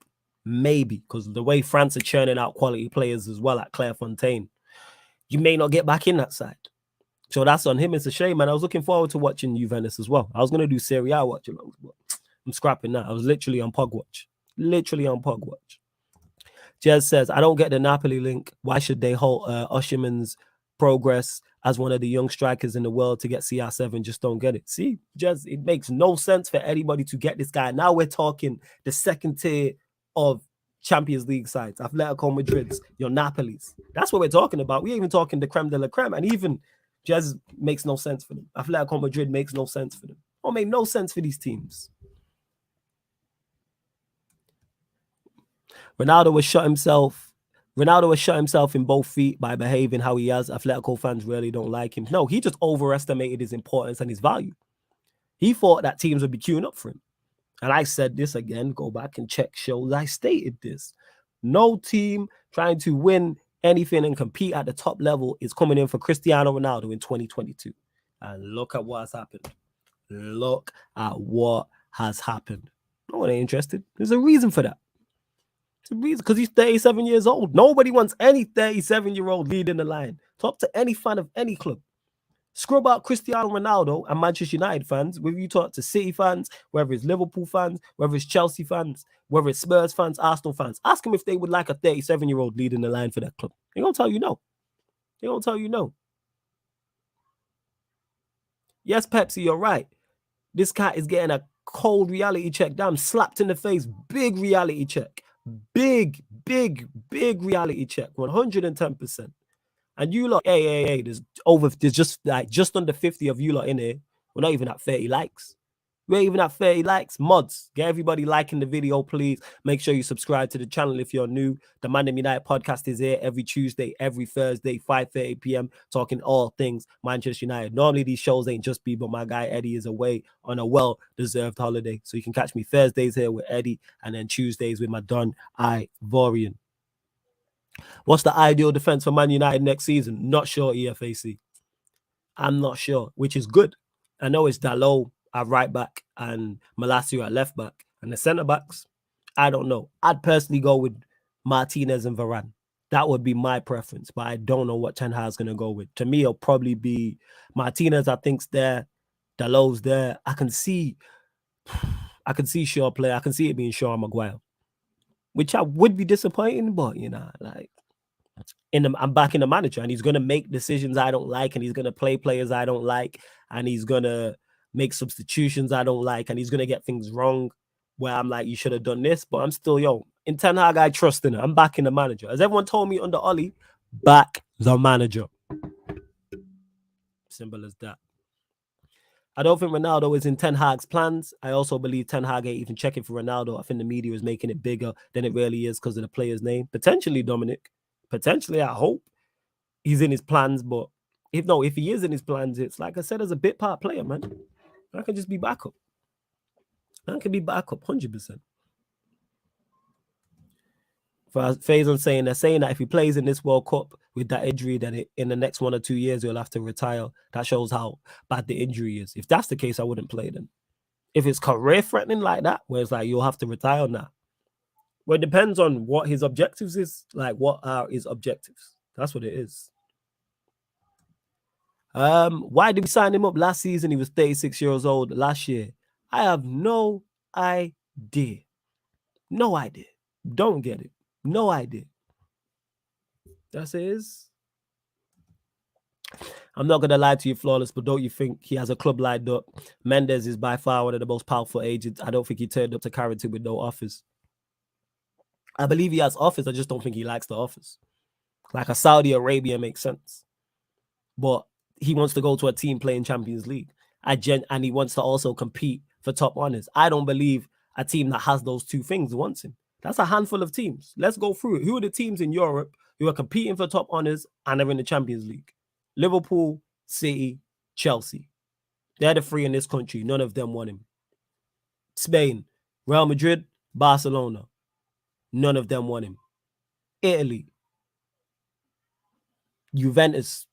Maybe, because the way France are churning out quality players as well at Clairefontaine, you may not get back in that side. So that's on him. It's a shame, man. I was looking forward to watching Juventus as well. I was going to do Serie A watch along, but I'm scrapping that. I was literally on Pog Watch. Jez says, I don't get the Napoli link. Why should they halt Osimhen's progress as one of the young strikers in the world to get CR7? Just don't get it. See, Jez, it makes no sense for anybody to get this guy. Now we're talking the second tier of Champions League sides, Atletico Madrid's, your Napoli's. That's what we're talking about. We're even talking the creme de la creme, and even Jez makes no sense for them. Atletico Madrid makes no sense for them. Or make no sense for these teams. Ronaldo has shot himself in both feet by behaving how he has. Atletico fans really don't like him. No, he just overestimated his importance and his value. He thought that teams would be queuing up for him. And I said this again, go back and check shows. I stated this. No team trying to win anything and compete at the top level is coming in for Cristiano Ronaldo in 2022. And look at what has happened. Look at what has happened. No one ain't interested. There's a reason for that. It's a reason, because he's 37 years old. Nobody wants any 37-year-old leading the line. Talk to any fan of any club. Scrub out Cristiano Ronaldo and Manchester United fans. Whether you talk to City fans, whether it's Liverpool fans, whether it's Chelsea fans, whether it's Spurs fans, Arsenal fans, ask them if they would like a 37-year-old leading the line for that club. They're going to tell you no. They're going to tell you no. Yes, Pepsi, you're right. This cat is getting a cold reality check. Damn, slapped in the face. Big reality check. Big reality check. 110%. And you lot, hey, there's just under 50 of you lot in here. We're not even at 30 likes. We're even at 30 likes. Mods, get everybody liking the video, please. Make sure you subscribe to the channel if you're new. The ManDem United podcast is here every Tuesday, every Thursday, 5:30 p.m. talking all things Manchester United. Normally these shows ain't just me, but my guy Eddie is away on a well-deserved holiday. So you can catch me Thursdays here with Eddie and then Tuesdays with my Don Ivorian. What's the ideal defense for Man United next season? Not sure, EFAC. I'm not sure, which is good. I know it's Dalot at right back and Malacio at left back. And the centre backs, I don't know. I'd personally go with Martinez and Varane. That would be my preference, but I don't know what Ten Hag's going to go with. To me, it'll probably be Martinez, I think's there. Dalot's there. I can see Shaw play. I can see it being Shaw and Maguire, which I would be disappointing, but like I'm backing the manager, and he's gonna make decisions I don't like, and he's gonna play players I don't like, and he's gonna make substitutions I don't like, and he's gonna get things wrong where I'm like, you should have done this, but I'm still in Ten Hag, I trust in it. I'm backing the manager. As everyone told me under Ollie, back the manager. Simple as that. I don't think Ronaldo is in Ten Hag's plans. I also believe Ten Hag ain't even checking for Ronaldo. I think the media is making it bigger than it really is because of the player's name. Potentially, Dominic. Potentially, I hope he's in his plans. But if he is in his plans, it's like I said, as a bit part player, man. I can just be backup. I can be backup, 100%. Faison they're saying that if he plays in this World Cup with that injury, then in the next 1 or 2 years, he'll have to retire. That shows how bad the injury is. If that's the case, I wouldn't play then. If it's career-threatening like that, where it's like you'll have to retire now. Well, it depends on what his objectives is. Like, what are his objectives? That's what it is. Why did we sign him up last season? He was 36 years old last year. I have no idea. No idea. Don't get it. No idea. That's it is. I'm not going to lie to you, Flawless, but don't you think he has a club lined up? Mendes is by far one of the most powerful agents. I don't think he turned up to Carrington with no offers. I believe he has offers. I just don't think he likes the offers. Like a Saudi Arabia makes sense. But he wants to go to a team playing Champions League. And he wants to also compete for top honors. I don't believe a team that has those two things wants him. That's a handful of teams. Let's go through it. Who are the teams in Europe who are competing for top honors and are in the Champions League? Liverpool, City, Chelsea. They're the three in this country. None of them want him. Spain, Real Madrid, Barcelona. None of them want him. Italy, Juventus,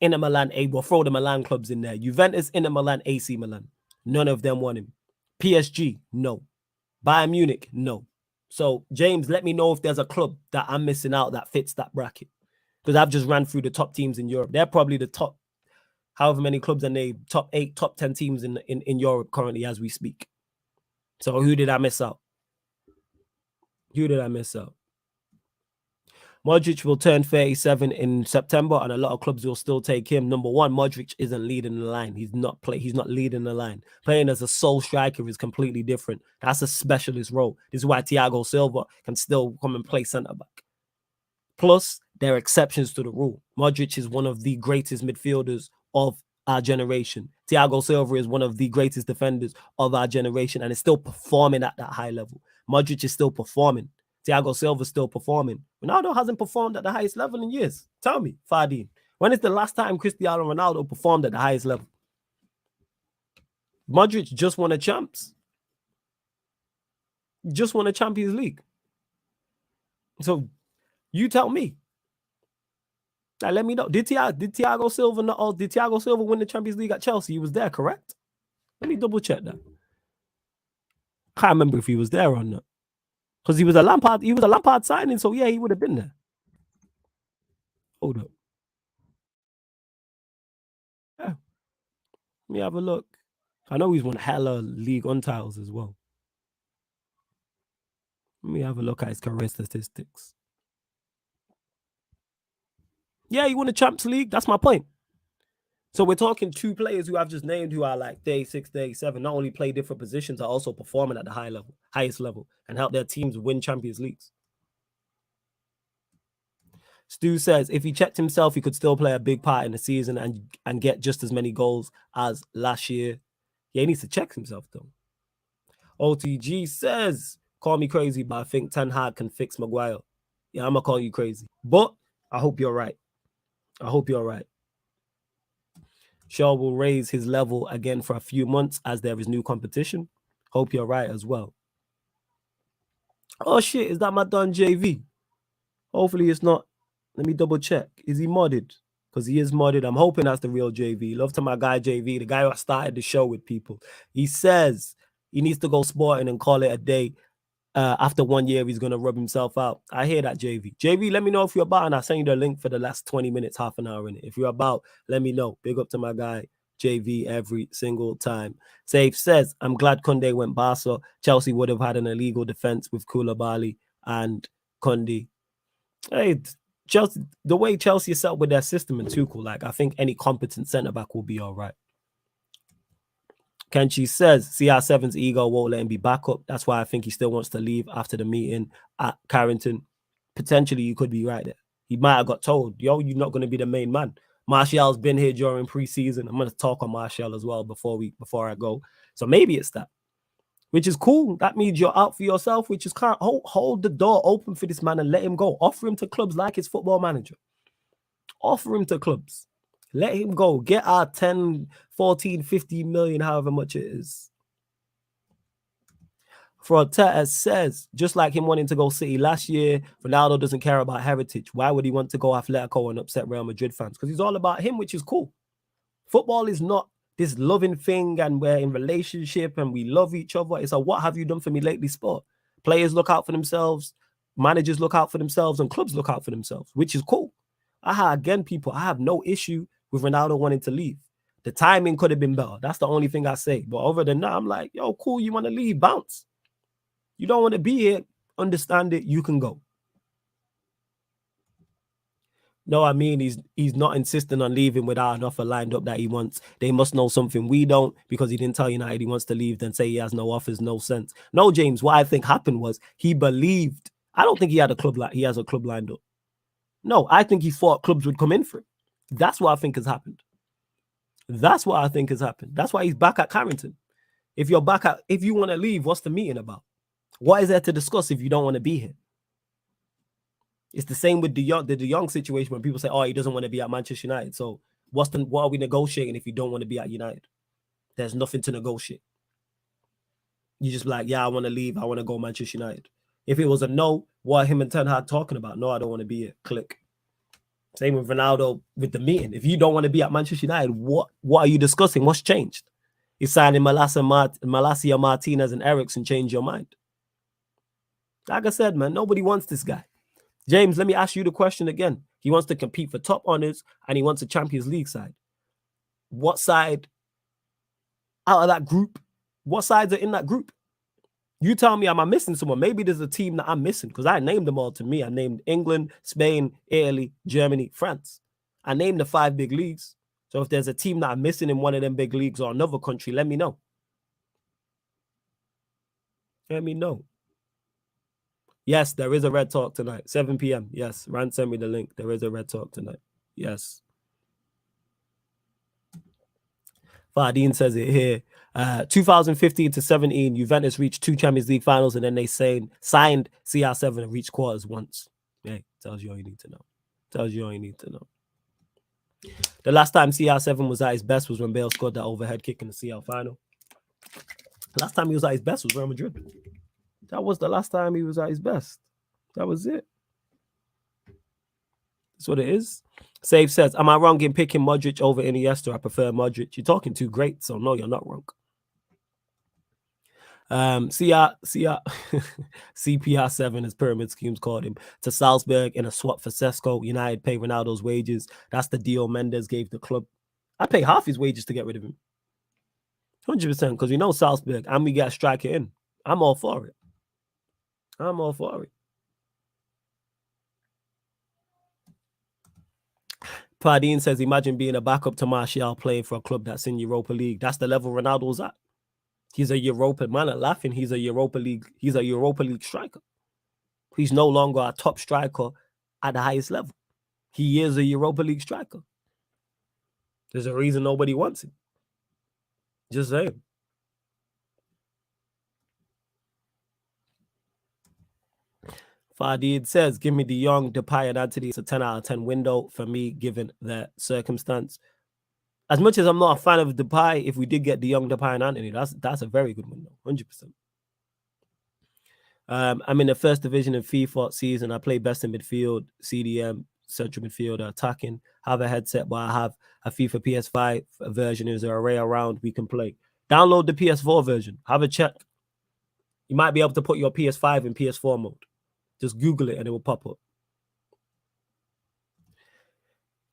Inter Milan, we'll throw the Milan clubs in there. Juventus, Inter Milan, AC Milan. None of them want him. PSG, no. Bayern Munich, no. So, James, let me know if there's a club that I'm missing out that fits that bracket. Because I've just ran through the top teams in Europe. They're probably the top, however many clubs are named, top 8, top 10 teams in Europe currently as we speak. So, who did I miss out? Who did I miss out? Modric will turn 37 in September, and a lot of clubs will still take him. Number one, Modric isn't leading the line. He's not leading the line. Playing as a sole striker is completely different. That's a specialist role. This is why Thiago Silva can still come and play centre back. Plus, there are exceptions to the rule. Modric is one of the greatest midfielders of our generation. Thiago Silva is one of the greatest defenders of our generation, and is still performing at that high level. Modric is still performing. Thiago Silva is still performing. Ronaldo hasn't performed at the highest level in years. Tell me, Fardeen, when is the last time Cristiano Ronaldo performed at the highest level? Modric just won a champs. Just won a Champions League. So, you tell me. Now, let me know. Did Thiago Silva win the Champions League at Chelsea? He was there, correct? Let me double check that. Can't remember if he was there or not. Because he was a Lampard signing, so yeah, he would have been there. Hold up. Yeah. Let me have a look. I know he's won hella League One titles as well. Let me have a look at his career statistics. Yeah, he won the Champions League. That's my point. So we're talking two players who I've just named who are like 36, 37, not only play different positions, are also performing at the highest level, and help their teams win Champions Leagues. Stu says if he checked himself, he could still play a big part in the season and get just as many goals as last year. Yeah, he needs to check himself though. OTG says, call me crazy, but I think Ten Hag can fix Maguire. Yeah, I'm gonna call you crazy, but I hope you're right. I hope you're right. Shaw will raise his level again for a few months as there is new competition. Hope you're right as well. Oh shit, is that my Don JV? Hopefully it's not. Let me double check. Is he modded? Because he is modded. I'm hoping that's the real JV. Love to my guy JV, the guy who started the show with people. He says he needs to go sporting and call it a day. After 1 year, he's going to rub himself out. I hear that, JV. JV, let me know if you're about, and I'll send you the link for the last 20 minutes, half an hour in it. If you're about, let me know. Big up to my guy, JV, every single time. Safe says, I'm glad Kunde went Barca. Chelsea would have had an illegal defense with Koulibaly and Kunde. Hey, Chelsea, the way Chelsea is set up with their system and Tuchel, like, I think any competent centre-back will be all right. Kenchi says CR7's ego won't let him be back up. That's why I think he still wants to leave after the meeting at Carrington. Potentially, you could be right there. He might have got told, yo, you're not going to be the main man. Martial's been here during preseason. I'm going to talk on Martial as well before I go. So maybe it's that, which is cool. That means you're out for yourself, which is can't hold the door open for this man and let him go. Offer him to clubs like his football manager. Offer him to clubs. Let him go. Get our 10, 14, 15 million, however much it is. Frotetta says, just like him wanting to go City last year, Ronaldo doesn't care about heritage. Why would he want to go Atletico and upset Real Madrid fans? Because he's all about him, which is cool. Football is not this loving thing and we're in relationship and we love each other. It's a what have you done for me lately sport. Players look out for themselves, managers look out for themselves, and clubs look out for themselves, which is cool. Again, people, I have no issue with Ronaldo wanting to leave. The timing could have been better. That's the only thing I say. But other than that, I'm like, yo, cool, you want to leave, bounce. You don't want to be here, understand it, you can go. No, I mean, he's not insisting on leaving without an offer lined up that he wants. They must know something we don't because he didn't tell United he wants to leave, then say he has no offers, no sense. No, James, what I think happened was he believed. I don't think he has a club lined up. No, I think he thought clubs would come in for it. That's what I think has happened. That's what I think has happened. That's why he's back at Carrington. If you want to leave, what's the meeting about? What is there to discuss if you don't want to be here? It's the same with the young situation when people say, oh, he doesn't want to be at Manchester United. So what are we negotiating if you don't want to be at United? There's nothing to negotiate. You just be like, yeah, I want to leave. I want to go Manchester United. If it was a no, what are him and Ten Hag talking about? No, I don't want to be here. Click. Same with Ronaldo with the meeting. If you don't want to be at Manchester United, what are you discussing? What's changed? Is signing Malacia Martinez and Eriksen change your mind? Like I said, man, nobody wants this guy. James, let me ask you the question again. He wants to compete for top honors and he wants a Champions League side. What side out of that group? What sides are in that group? You tell me, am I missing someone? Maybe there's a team that I'm missing because I named them all to me. I named England, Spain, Italy, Germany, France. I named the 5 big leagues. So if there's a team that I'm missing in one of them big leagues or another country, let me know. Let me know. Yes, there is a Red Talk tonight, 7 p.m. Yes, Rand sent me the link. There is a Red Talk tonight. Yes. Fardeen says it here. 2015 to 17, Juventus reached 2 Champions League finals and then they signed CR7 and reached quarters once. Hey, tells you all you need to know. Tells you all you need to know. The last time CR7 was at his best was when Bale scored that overhead kick in the CL final. The last time he was at his best was Real Madrid. That was the last time he was at his best. That was it. That's what it is. Save says, am I wrong in picking Modric over Iniesta? I prefer Modric. You're talking too great, so no, you're not wrong. CPR7, as pyramid schemes called him, to Salzburg in a swap for Sesko. United pay Ronaldo's wages. That's the deal Mendes gave the club. I'd pay half his wages to get rid of him. 100%, because we know Salzburg and we get a striker in. I'm all for it. I'm all for it. Pardine says, imagine being a backup to Martial playing for a club that's in Europa League. That's the level Ronaldo's at. He's a Europa man at laughing. He's a Europa League striker. He's no longer a top striker at the highest level. He is a Europa League striker. There's a reason nobody wants him. Just saying. Fadid says, give me De Jong, Depay, and Antony. It's a 10 out of 10 window for me, given the circumstance. As much as I'm not a fan of Depay, if we did get De Jong, Depay, and Antony, that's a very good window, 100%. I'm in the first division in FIFA season. I play best in midfield, CDM, central midfielder, attacking. Have a headset, but I have a FIFA PS5 version. There's an array around we can play. Download the PS4 version. Have a check. You might be able to put your PS5 in PS4 mode. Just Google it and it will pop up.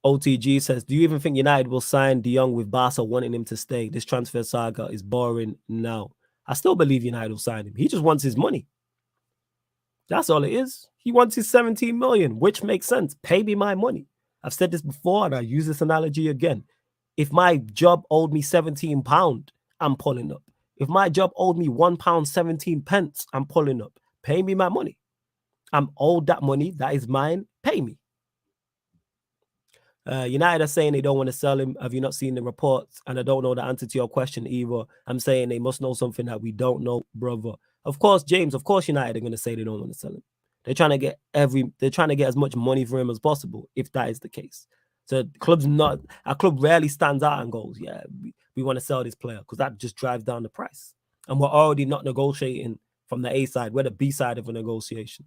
OTG says, do you even think United will sign De Jong with Barca wanting him to stay? This transfer saga is boring now. I still believe United will sign him. He just wants his money. That's all it is. He wants his 17 million, which makes sense. Pay me my money. I've said this before and I use this analogy again. If my job owed me £17, I'm pulling up. If my job owed me £1.17, I'm pulling up. Pay me my money. I'm owed that money. That is mine. Pay me. United are saying they don't want to sell him. Have you not seen the reports? And I don't know the answer to your question either. I'm saying they must know something that we don't know, brother. Of course, James, of course United are going to say they don't want to sell him. They're trying to get as much money for him as possible, if that is the case. So our club rarely stands out and goes, yeah, we want to sell this player, because that just drives down the price. And we're already not negotiating from the A side. We're the B side of a negotiation.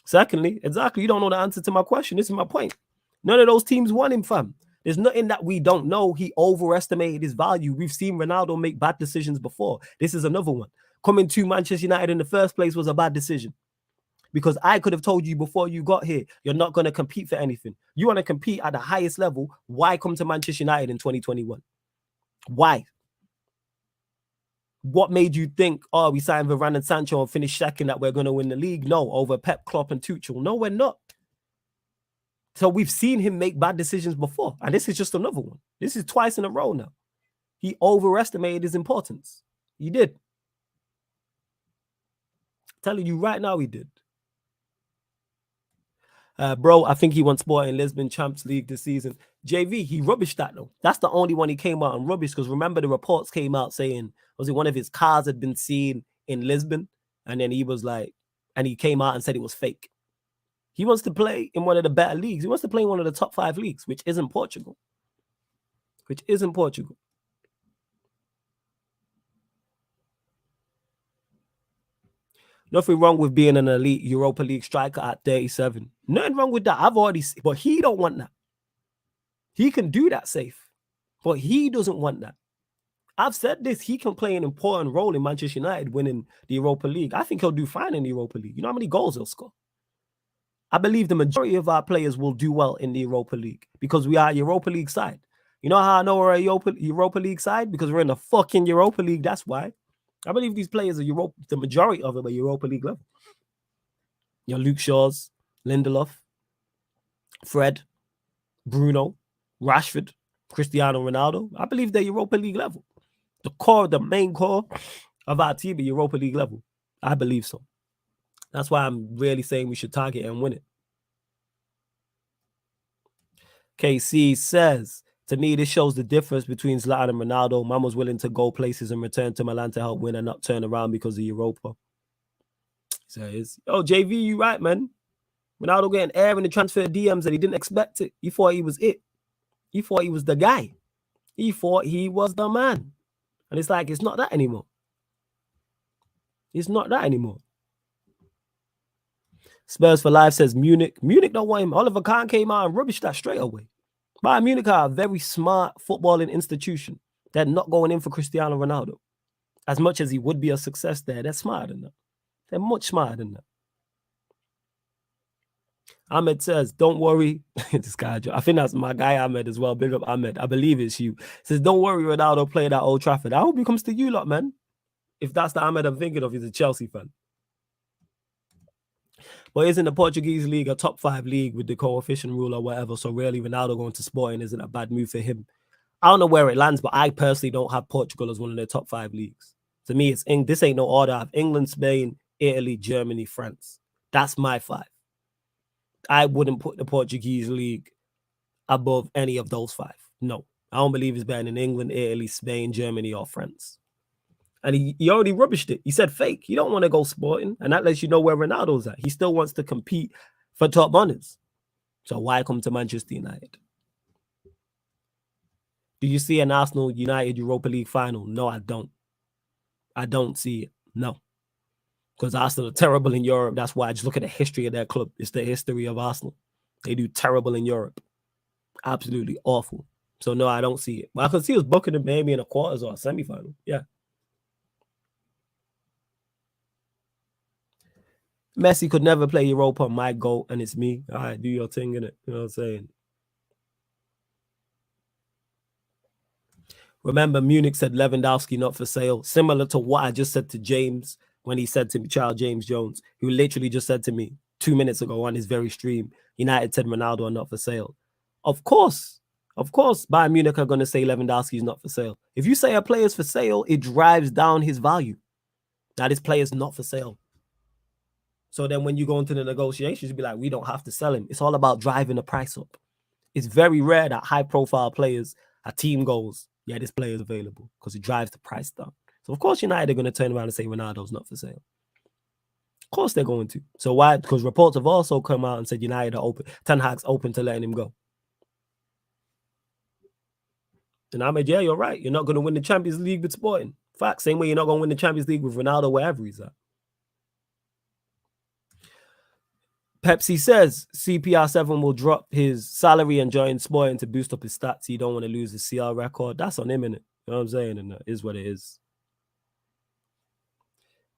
Secondly, exactly, you don't know the answer to my question. This is my point. None of those teams want him, fam. There's nothing that we don't know. He overestimated his value. We've seen Ronaldo make bad decisions before. This is another one. Coming to Manchester United in the first place was a bad decision, because I could have told you before you got here, you're not going to compete for anything. You want to compete at the highest level. Why come to Manchester United in 2021? Why? What made you think, oh, we signed Varane and Sancho and finish second, that we're going to win the league? No, over Pep, Klopp, and Tuchel. No, we're not. So we've seen him make bad decisions before, and this is just another one. This is twice in a row now. He overestimated his importance. He did. I'm telling you right now, he did. Bro, I think he won Sporting Lisbon Champions League this season. JV, he rubbished that though. That's the only one he came out and rubbished, because remember the reports came out saying, was it one of his cars had been seen in Lisbon? And then he was like, and he came out and said it was fake. He wants to play in one of the better leagues. He wants to play in one of the top 5 leagues, which isn't Portugal. Nothing wrong with being an elite Europa League striker at 37. Nothing wrong with that. I've already seen, but he don't want that. He can do that safe, but he doesn't want that. I've said this. He can play an important role in Manchester United winning the Europa League. I think he'll do fine in the Europa League. You know how many goals he'll score? I believe the majority of our players will do well in the Europa League, because we are a Europa League side. You know how I know we're a Europa League side? Because we're in the fucking Europa League. That's why. I believe these players are the majority of them are Europa League level. Your Luke Shaws, Lindelof, Fred, Bruno, Rashford, Cristiano Ronaldo. I believe they're Europa League level. The main core of our team are Europa League level. I believe so. That's why I'm really saying we should target and win it. KC says, to me, this shows the difference between Zlatan and Ronaldo. Man was willing to go places and return to Milan to help win and not turn around because of Europa. Says, oh, JV, you right, man. Ronaldo getting air in the transfer DMs and he didn't expect it. He thought he was it. He thought he was the guy. He thought he was the man. And it's like, it's not that anymore. It's not that anymore. Spurs for Life says Munich. Munich don't want him. Oliver Kahn came out and rubbished that straight away. Bayern Munich are a very smart footballing institution. They're not going in for Cristiano Ronaldo. as much as he would be a success there, they're smarter than that. They're much smarter than that. Ahmed says, don't worry. This guy, I think that's my guy Ahmed as well. Big up Ahmed. I believe it's you. Says, don't worry, Ronaldo played at Old Trafford. I hope he comes to you lot, man. If that's the Ahmed I'm thinking of, he's a Chelsea fan. But isn't the Portuguese league a top 5 league with the coefficient rule or whatever? So really, Ronaldo going to Sporting isn't a bad move for him. I don't know where it lands, but I personally don't have Portugal as one of their top 5 leagues. To me, this ain't no order. I have England, Spain, Italy, Germany, France. That's my 5. I wouldn't put the Portuguese league above any of those 5. No, I don't believe it's better than England, Italy, Spain, Germany, or France. And he already rubbished it. He said fake. You don't want to go Sporting. And that lets you know where Ronaldo's at. He still wants to compete for top honors. So why come to Manchester United? Do you see an Arsenal United Europa League final? No, I don't. I don't see it. No. Because Arsenal are terrible in Europe. That's why I just look at the history of their club. It's the history of Arsenal. They do terrible in Europe. Absolutely awful. So no, I don't see it. But I can see us booking them maybe in a quarters or a semi-final. Yeah. Messi could never play Europa. My goal, and it's me. All right, do your thing, innit? You know what I'm saying? Remember, Munich said Lewandowski not for sale. Similar to what I just said to James when he said to me, Charles James Jones, who literally just said to me 2 minutes ago on his very stream, United said Ronaldo are not for sale. Of course, Bayern Munich are going to say Lewandowski is not for sale. If you say a player is for sale, it drives down his value. Now, this player is not for sale. So then when you go into the negotiations, you'll be like, we don't have to sell him. It's all about driving the price up. It's very rare that high-profile players, a team goes, yeah, this player is available because it drives the price down. So, of course, United are going to turn around and say Ronaldo's not for sale. Of course they're going to. So why? Because reports have also come out and said United are open. Ten Hag's open to letting him go. And Ahmed, yeah, you're right. You're not going to win the Champions League with Sporting. Fact, same way you're not going to win the Champions League with Ronaldo wherever he's at. Pepsi says CPR7 will drop his salary and join Sporting to boost up his stats. He don't want to lose his CR record. That's on him, innit? You know what I'm saying? And that is what it is.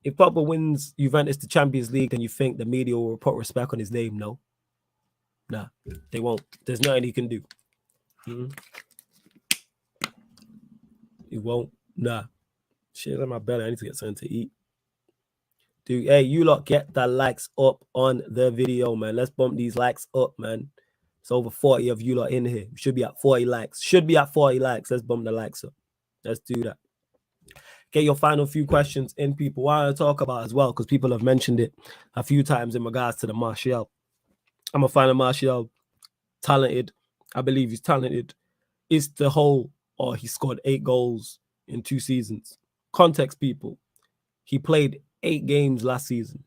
If Pogba wins Juventus the Champions League, then you think the media will put respect on his name? No. Nah, they won't. There's nothing he can do. He won't. Nah. Shit on my belly. I need to get something to eat. Dude, hey, you lot get the likes up on the video, man. Let's bump these likes up, man. It's over 40 of you lot in here. We should be at 40 likes. Should be at 40 likes. Let's bump the likes up. Let's do that. Get your final few questions in, people. What I want to talk about as well, because people have mentioned it a few times in regards to the Martial. I'm a fan of Martial. Talented. I believe he's talented. It's the whole, he scored 8 goals in 2 seasons. Context, people. He played 8 games last season.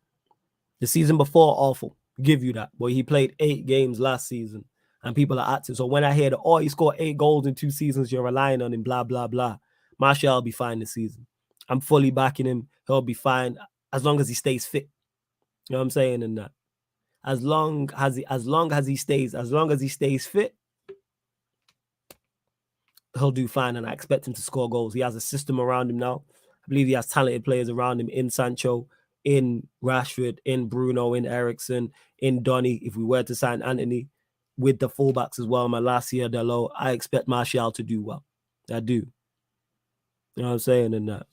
The season before, awful. Give you that. But he played 8 games last season. And people are active. So when I hear that, he scored 8 goals in 2 seasons, you're relying on him, blah, blah, blah. Martial will be fine this season. I'm fully backing him. He'll be fine as long as he stays fit. You know what I'm saying? And that. As long as he stays fit, he'll do fine. And I expect him to score goals. He has a system around him now. I believe he has talented players around him in Sancho, in Rashford, in Bruno, in Eriksen, in Donny. If we were to sign Anthony with the fullbacks as well, Malacia, Delo, I expect Martial to do well. I do. You know what I'm saying? And that.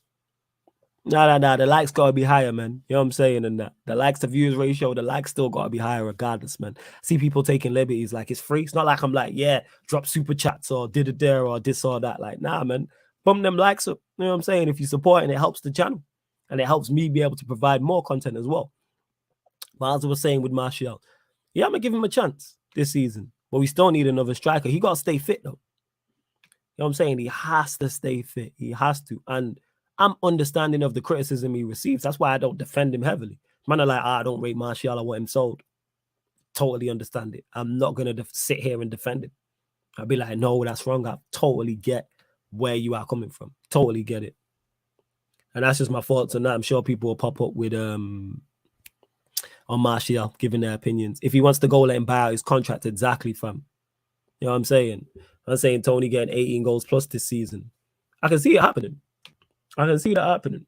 No. The likes got to be higher, man. You know what I'm saying? And that. The likes to views ratio, the likes still got to be higher regardless, man. I see people taking liberties like it's free. It's not like I'm like, yeah, drop super chats or did it there or this or that. Like, nah, man. Bump them likes up. You know what I'm saying? If you support it, it helps the channel. And it helps me be able to provide more content as well. But as I was saying with Martial, yeah, I'm going to give him a chance this season. But we still need another striker. He got to stay fit, though. You know what I'm saying? He has to stay fit. He has to. And I'm understanding of the criticism he receives. That's why I don't defend him heavily. Man are like, I don't rate Martial. I want him sold. Totally understand it. I'm not going to sit here and defend him. I'll be like, no, that's wrong. I totally get where you are coming from. Totally get it. And that's just my thoughts on that. I'm sure people will pop up with on Martial, giving their opinions. If he wants to go, let him buy out his contract. Exactly, fam. You know what I'm saying? I'm saying Tony getting 18 goals plus this season. I can see it happening. I can see that happening.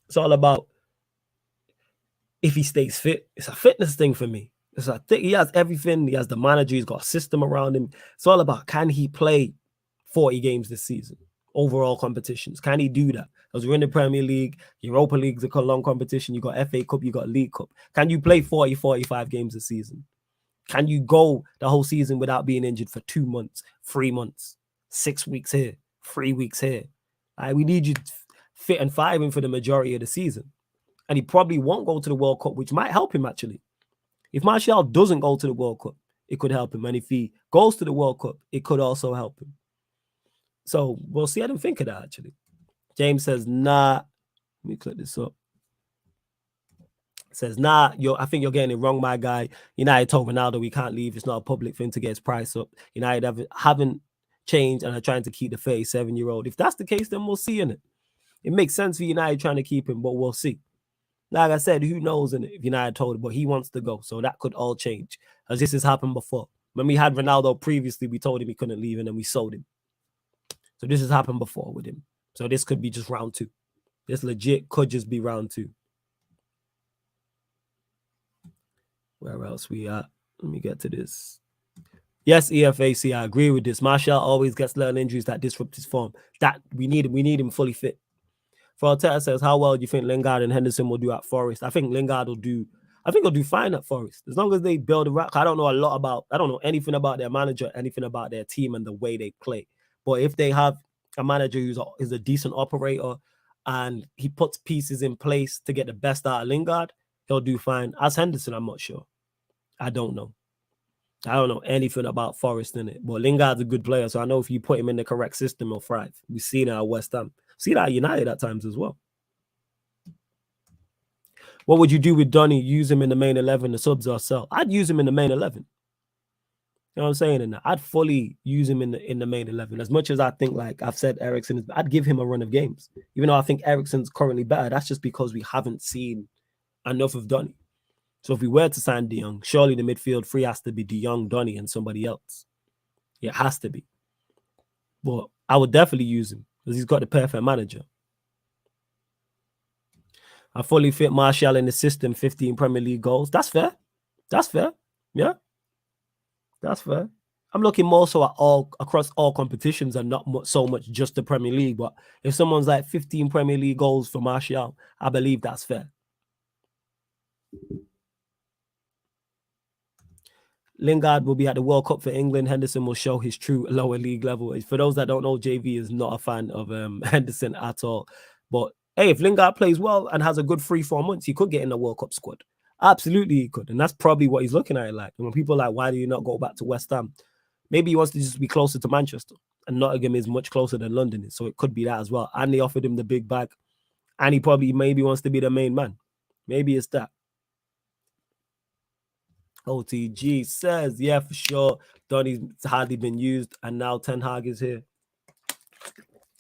It's all about if he stays fit. It's a fitness thing for me. It's a thing. He has everything. He has the manager. He's got a system around him. It's all about, can he play 40 games this season? Overall competitions. Can he do that? Because we're in the Premier League, Europa League's a long competition. You got FA Cup, you got League Cup. Can you play 40, 45 games a season? Can you go the whole season without being injured for 2 months, 3 months, 6 weeks here, 3 weeks here? We need you fit and firing for the majority of the season. And he probably won't go to the World Cup, which might help him actually. If Martial doesn't go to the World Cup, it could help him. And if he goes to the World Cup, it could also help him. So we'll see. I didn't think of that actually. James says, nah. Let me click this up. Says, nah, I think you're getting it wrong, my guy. United told Ronaldo we can't leave. It's not a public thing to get his price up. United haven't changed and are trying to keep the 37-year-old. If that's the case, then we'll see in it. It makes sense for United trying to keep him, but we'll see. Like I said, who knows if United told him, but he wants to go. So that could all change, as this has happened before. When we had Ronaldo previously, we told him he couldn't leave and then we sold him. So this has happened before with him. So this could be just round 2. This legit could just be round 2. Where else we at? Let me get to this. Yes, EFAC, I agree with this. Martial always gets little injuries that disrupt his form. That we need him fully fit. Fortetta says, how well do you think Lingard and Henderson will do at Forest? I think Lingard will do fine at Forest. As long as they build a rack. I don't know anything about their manager, anything about their team and the way they play. But if they have a manager who's a decent operator and he puts pieces in place to get the best out of Lingard, he'll do fine. As Henderson, I'm not sure. I don't know anything about Forest in it. But Lingard's a good player, so I know if you put him in the correct system, he'll thrive. We've seen it at West Ham. See that at United at times as well. What would you do with Donny? Use him in the main 11, the subs or sell? I'd use him in the main 11. You know what I'm saying? And I'd fully use him in the main 11. As much as I think, like I've said, Eriksen, I'd give him a run of games. Even though I think Eriksen's currently better, that's just because we haven't seen enough of Donny. So if we were to sign De Jong, surely the midfield three has to be De Jong, Donny, and somebody else. It has to be. But I would definitely use him because he's got the perfect manager. I fully fit Martial in the system, 15 Premier League goals. That's fair. That's fair. Yeah. That's fair. I'm looking more so at across all competitions and not so much just the Premier League. But if someone's like 15 Premier League goals for Martial, I believe that's fair. Lingard will be at the World Cup for England. Henderson will show his true lower league level. For those that don't know, JV is not a fan of Henderson at all. But hey, if Lingard plays well and has a good 3-4 months, he could get in the World Cup squad. Absolutely, he could. And that's probably what he's looking at it like. And when people are like, why do you not go back to West Ham? Maybe he wants to just be closer to Manchester. And Nottingham is much closer than London is. So it could be that as well. And they offered him the big bag. And he probably maybe wants to be the main man. Maybe it's that. OTG says, yeah, for sure. Donny's hardly been used, and now Ten Hag is here.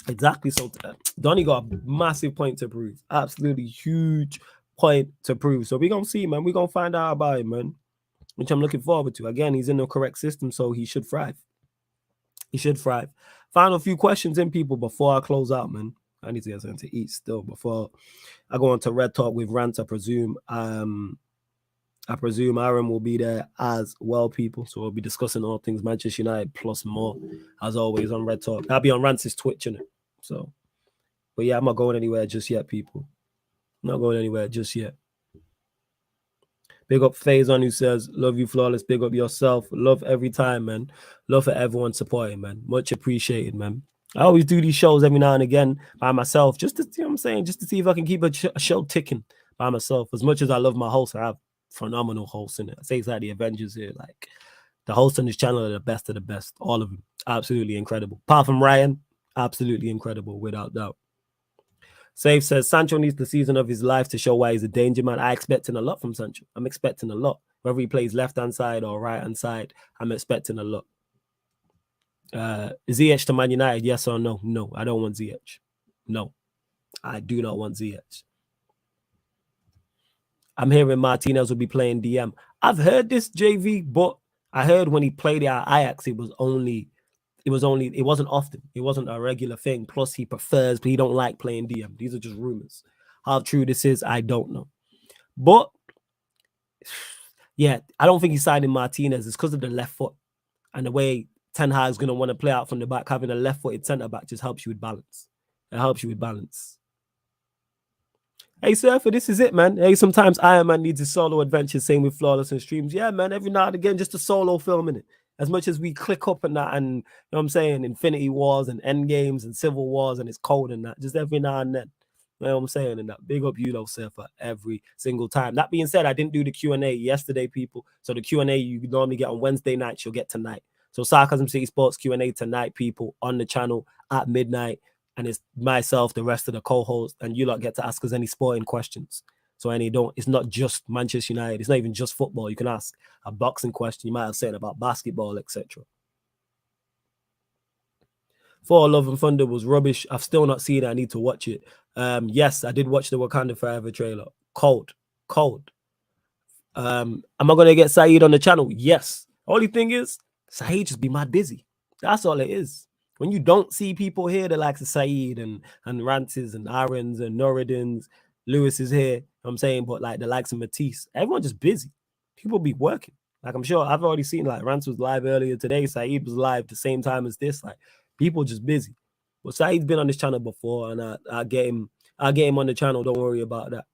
Exactly. So Donny got a massive point to prove. Absolutely huge point to prove. So we're going to see, man. We're going to find out about him, man, which I'm looking forward to. Again, he's in the correct system, so he should thrive. He should thrive. Final few questions in, people, before I close out, man. I need to get something to eat still before I go on to Red Talk with Rant, I presume. I presume Aaron will be there as well, people. So we'll be discussing all things Manchester United plus more, as always, on Red Talk. I'll be on Rant's Twitch, innit? So, but yeah, I'm not going anywhere just yet, people. I'm not going anywhere just yet. Big up Faison, who says, love you, Flawless. Big up yourself. Love every time, man. Love for everyone supporting, man. Much appreciated, man. I always do these shows every now and again by myself, just to, you know what I'm saying, just to see if I can keep a show ticking by myself. As much as I love my hosts, I have phenomenal hosts in it. I say it's like the Avengers here. Like, the hosts on this channel are the best of the best. All of them. Absolutely incredible. Apart from Ryan, absolutely incredible, without doubt. Save says, Sancho needs the season of his life to show why he's a danger man. I'm expecting a lot from Sancho. I'm expecting a lot. Whether he plays left-hand side or right-hand side, I'm expecting a lot. Ziyech to Man United, yes or no? No, I don't want Ziyech. No, I do not want Ziyech. I'm hearing Martinez will be playing DM. I've heard this, JV, but I heard when he played at Ajax, it it wasn't often. It wasn't a regular thing. Plus, he don't like playing DM. These are just rumors. How true this is, I don't know. But yeah, I don't think he's signing Martinez. It's because of the left foot and the way Ten Hag is going to want to play out from the back. Having a left-footed centre back just helps you with balance. It helps you with balance. Hey, Surfer, this is it, man. Hey, sometimes Iron Man needs a solo adventure. Same with Flawless and Streams. Yeah, man. Every now and again, just a solo film in it. As much as we click up and that, and you know what I'm saying, Infinity Wars and End Games and Civil Wars, and it's cold and that. Just every now and then. You know what I'm saying? And that big up you, though, Surfer, every single time. That being said, I didn't do the Q&A yesterday, people. So the Q&A you normally get on Wednesday nights, you'll get tonight. So Sarcasm City Sports Q&A tonight, people, on the channel at midnight. And it's myself, the rest of the co-hosts, and you lot get to ask us any sporting questions. So it's not just Manchester United. It's not even just football. You can ask a boxing question. You might have said about basketball, etc. For Love and Thunder was rubbish. I've still not seen it. I need to watch it. Yes, I did watch the Wakanda Forever trailer. Cold. Am I going to get Saeed on the channel? Yes. Only thing is, Saeed just be mad busy. That's all it is. When you don't see people here, the likes of Saeed and Rances and Aarons and Norridins, Lewis is here, I'm saying, but like the likes of Matisse, everyone just busy. People be working. Like I'm sure I've already seen like Rance was live earlier today. Saeed was live the same time as this. Like people just busy. But Saeed's been on this channel before, and I'll get him on the channel. Don't worry about that.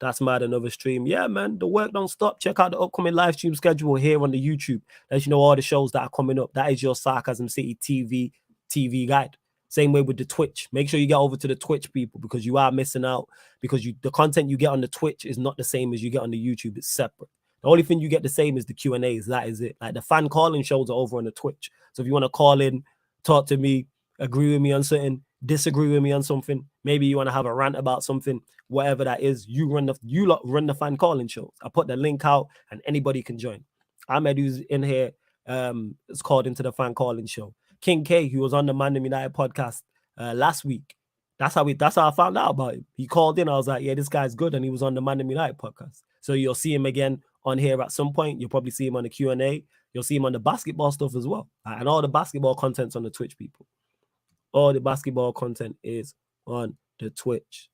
That's mad. Another stream. Yeah, man. The work don't stop. Check out the upcoming live stream schedule here on the YouTube. Let you know all the shows that are coming up. That is your Sarcasm City TV guide. Same way with the Twitch. Make sure you get over to the Twitch, people, because you are missing out. Because the content you get on the Twitch is not the same as you get on the YouTube. It's separate. The only thing you get the same is the Q&As. That is it. Like the fan calling shows are over on the Twitch. So if you want to call in, talk to me, agree with me on something, disagree with me on something, maybe you want to have a rant about something, whatever that is, you lot run the fan calling shows. I put the link out and anybody can join. Ahmed, who's in here, is called into the fan calling show. King K, who was on the ManDem United podcast last week. That's how I found out about him. He called in. I was like, yeah, this guy's good. And he was on the ManDem United podcast. So you'll see him again on here at some point. You'll probably see him on the Q&A. You'll see him on the basketball stuff as well. And all the basketball content's on the Twitch, people. All the basketball content is on the Twitch.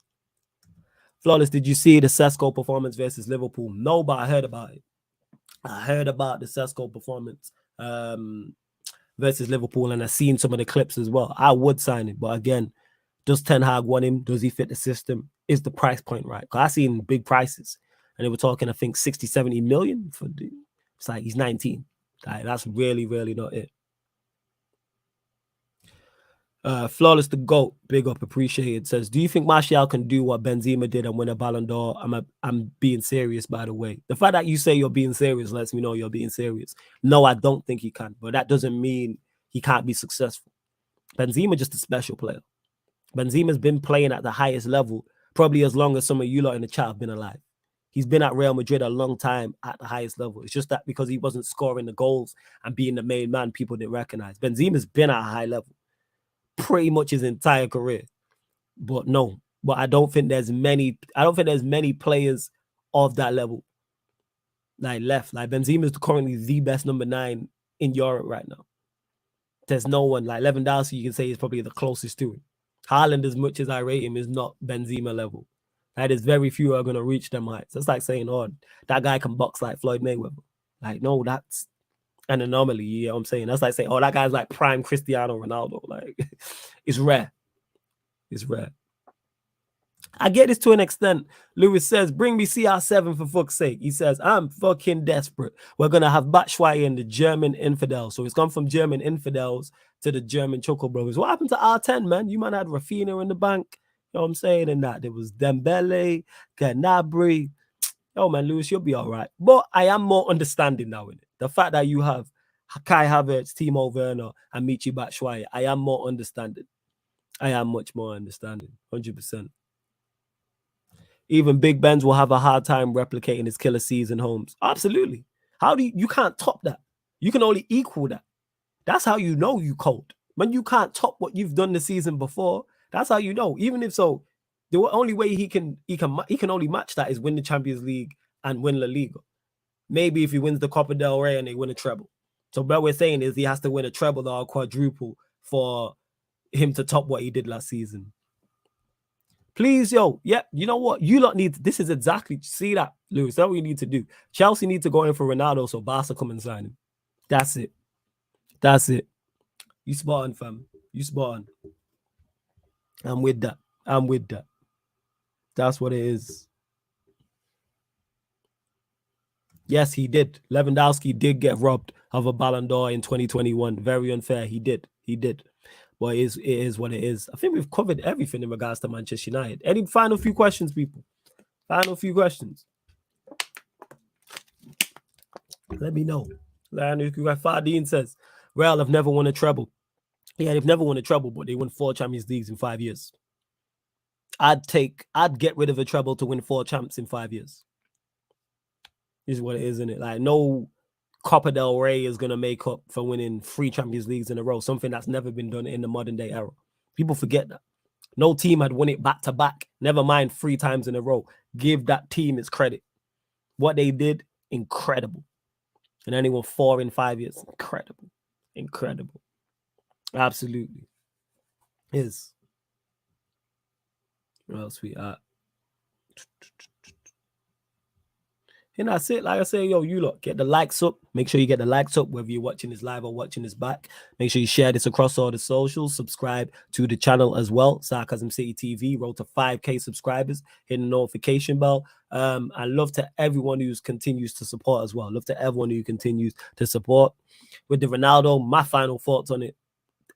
Flawless, did you see the Sesko performance versus Liverpool? No, but I heard about it. I heard about the Sesko performance versus Liverpool, and I've seen some of the clips as well. I would sign it, but again, does Ten Hag want him? Does he fit the system? Is the price point right? Because I've seen big prices, and they were talking, I think, 60, 70 million for the. It's like he's 19. Like, that's really, really not it. Flawless the GOAT, big up, appreciated, says, do you think Martial can do what Benzema did and win a Ballon d'Or? I'm being serious, by the way. The fact that you say you're being serious lets me know you're being serious. No, I don't think he can, but that doesn't mean he can't be successful. Benzema just a special player. Benzema's been playing at the highest level probably as long as some of you lot in the chat have been alive. He's been at Real Madrid a long time at the highest level. It's just that because he wasn't scoring the goals and being the main man, people didn't recognize. Benzema's been at a high level pretty much his entire career. But I don't think there's many players of that level like left. Like Benzema is currently the best number 9 in Europe right now. There's no one like Lewandowski, you can say, is probably the closest to him. Haaland, as much as I rate him, is not Benzema level. Like, there's very few are going to reach them heights. That's like saying, oh, that guy can box like Floyd Mayweather. Like, no, that's an anomaly. You know what I'm saying? That's like saying, oh, that guy's like prime Cristiano Ronaldo. Like, it's rare. It's rare. I get this to an extent. Lewis says, bring me CR7 for fuck's sake. He says, I'm fucking desperate. We're going to have Batshuayi and the German infidels. So it's gone from German infidels to the German Choco Brothers. What happened to R10, man? You might have Rafinha in the bank. You know what I'm saying? And that there was Dembele, Gnabry. Oh, man, Lewis, you'll be all right. But I am more understanding now in it. The fact that you have Kai Havertz, Timo Werner, and Michy Batshuayi, I am more understanding. I am much more understanding, 100%. Even Big Benz will have a hard time replicating his killer season, Holmes. Absolutely. You can't top that. You can only equal that. That's how you know you cold. When you can't top what you've done the season before, that's how you know. Even if so, the only way he can only match that is win the Champions League and win La Liga. Maybe if he wins the Copa del Rey and they win a treble. So what we're saying is he has to win a treble or a quadruple for him to top what he did last season. Please, yo, yeah, you know what? You lot need to, this is exactly, see that, Lewis, that's what you need to do. Chelsea need to go in for Ronaldo so Barca come and sign him. That's it. That's it. You spot on, fam. You spot on. I'm with that. I'm with that. That's what it is. Yes, he did. Lewandowski did get robbed of a Ballon d'Or in 2021. Very unfair. He did. He did. But it is what it is. I think we've covered everything in regards to Manchester United. Any final few questions, people? Final few questions. Let me know. Fardeen says, Real have never won a treble. Yeah, they've never won a treble, but they won 4 Champions Leagues in 5 years. I'd get rid of a treble to win 4 champs in 5 years. This is what it is, isn't it? Like, no Copa del Rey is going to make up for winning 3 Champions Leagues in a row, something that's never been done in the modern day era. People forget that. No team had won it back to back, never mind 3 times in a row. Give that team its credit. What they did, incredible. And then they won 4 in 5 years. Incredible. Incredible. Absolutely. Is. What else we at? And that's it. Like I say, yo, you lot, get the likes up. Make sure you get the likes up, whether you're watching this live or watching this back. Make sure you share this across all the socials. Subscribe to the channel as well. Sarcasm City TV, road to 5K subscribers. Hit the notification bell. I love to everyone who continues to support as well. Love to everyone who continues to support. With the Ronaldo, my final thoughts on it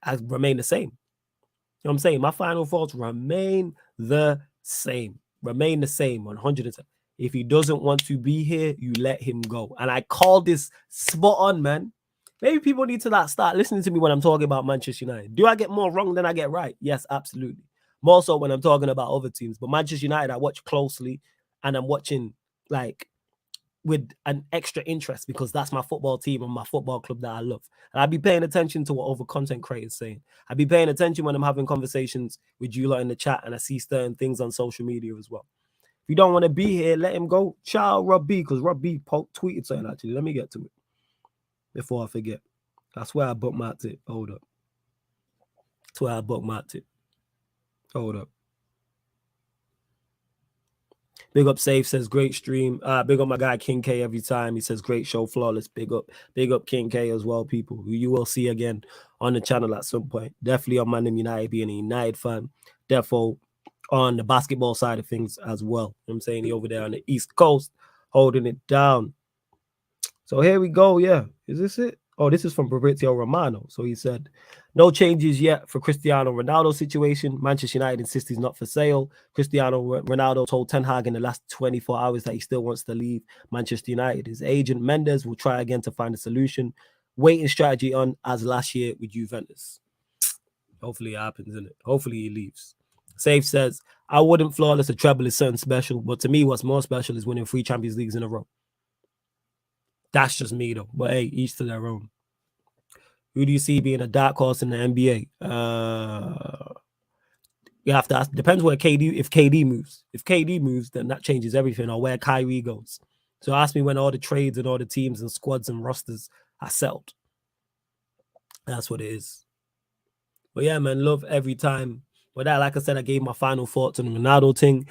has remained the same. You know what I'm saying? My final thoughts remain the same. Remain the same, 100%. If he doesn't want to be here, you let him go. And I call this spot on, man. Maybe people need to start listening to me when I'm talking about Manchester United. Do I get more wrong than I get right? Yes, absolutely. More so when I'm talking about other teams. But Manchester United, I watch closely, and I'm watching like with an extra interest because that's my football team and my football club that I love. And I'd be paying attention to what other content creators saying. I'd be paying attention when I'm having conversations with you lot in the chat and I see certain things on social media as well. If you don't want to be here, let him go. Shout out Rob B, because Rob B tweeted something actually. Let me get to it before I forget. That's where I bookmarked it. Hold up. That's where I bookmarked it. Hold up. Big up Safe says great stream. Big up my guy King K every time. He says great show, flawless. Big up King K as well, people who you will see again on the channel at some point. Definitely on ManDem United, being a United fan. Therefore, on the basketball side of things as well. You know what I'm saying? He over there on the East Coast holding it down. So here we go. Yeah. Is this it? Oh, this is from Fabrizio Romano. So he said, no changes yet for Cristiano Ronaldo situation. Manchester United insists he's not for sale. Cristiano Ronaldo told Ten Hag in the last 24 hours that he still wants to leave Manchester United. His agent Mendes will try again to find a solution. Waiting strategy on as last year with Juventus. Hopefully it happens, isn't it? Hopefully he leaves. Safe says, I wouldn't flawless a treble is something special, but to me, what's more special is winning 3 Champions Leagues in a row. That's just me, though. But hey, each to their own. Who do you see being a dark horse in the NBA? You have to ask. Depends where KD, if KD moves. If KD moves, then that changes everything, or where Kyrie goes. So ask me when all the trades and all the teams and squads and rosters are settled. That's what it is. But yeah, man, love every time. But that, like I said, I gave my final thoughts on the Ronaldo thing.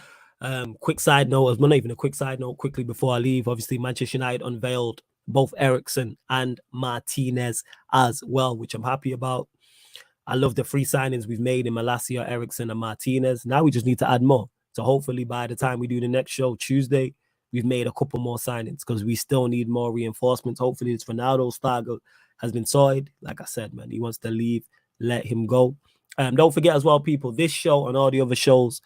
Quick side note, well, not even a quick side note, quickly before I leave, obviously Manchester United unveiled both Eriksen and Martinez as well, which I'm happy about. I love the 3 signings we've made in Malacia, Eriksen, and Martinez. Now we just need to add more. So hopefully by the time we do the next show, Tuesday, we've made a couple more signings because we still need more reinforcements. Hopefully this Ronaldo saga has been sorted. Like I said, man, he wants to leave. Let him go. Don't forget as well, people, this show and all the other shows,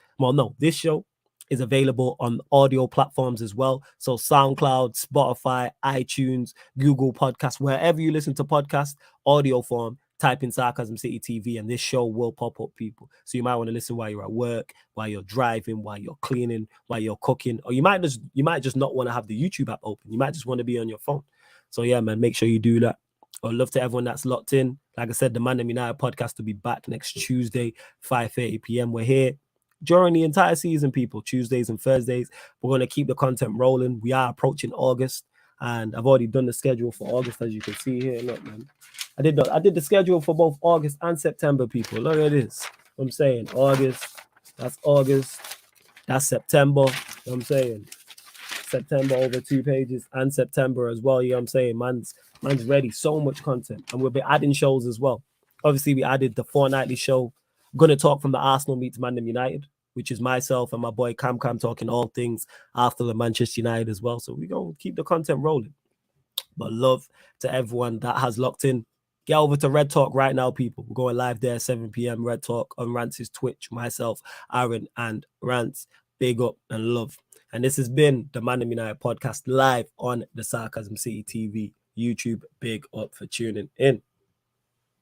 this show is available on audio platforms as well. So SoundCloud, Spotify, iTunes, Google Podcasts, wherever you listen to podcasts, audio form, type in Sarcasm City TV and this show will pop up, people. So you might want to listen while you're at work, while you're driving, while you're cleaning, while you're cooking, or you might just not want to have the YouTube app open. You might just want to be on your phone. So yeah, man, make sure you do that. I love to everyone that's locked in. Like I said, the ManDem United podcast will be back next Tuesday, 5:30 p.m. We're here during the entire season, people, Tuesdays and Thursdays. We're going to keep the content rolling. We are approaching August. and I've already done the schedule for August, as you can see here. Look, man, I did the schedule for both August and September, people. Look at this. I'm saying August, that's August, that's September. I'm saying September over 2 pages, and September as well. You know what I'm saying? Man's ready. So much content. And we'll be adding shows as well. Obviously, we added the fortnightly show. Gonna talk from the Arsenal meets ManDem United, which is myself and my boy Cam talking all things after the Manchester United as well. So we're gonna keep the content rolling. But love to everyone that has locked in. Get over to Red Talk right now, people. We're going live there 7 p.m. Red Talk on Rance's Twitch. Myself, Aaron, and Rance. Big up and love. And this has been the ManDem United podcast live on the Sarcasm City TV YouTube. Big up for tuning in.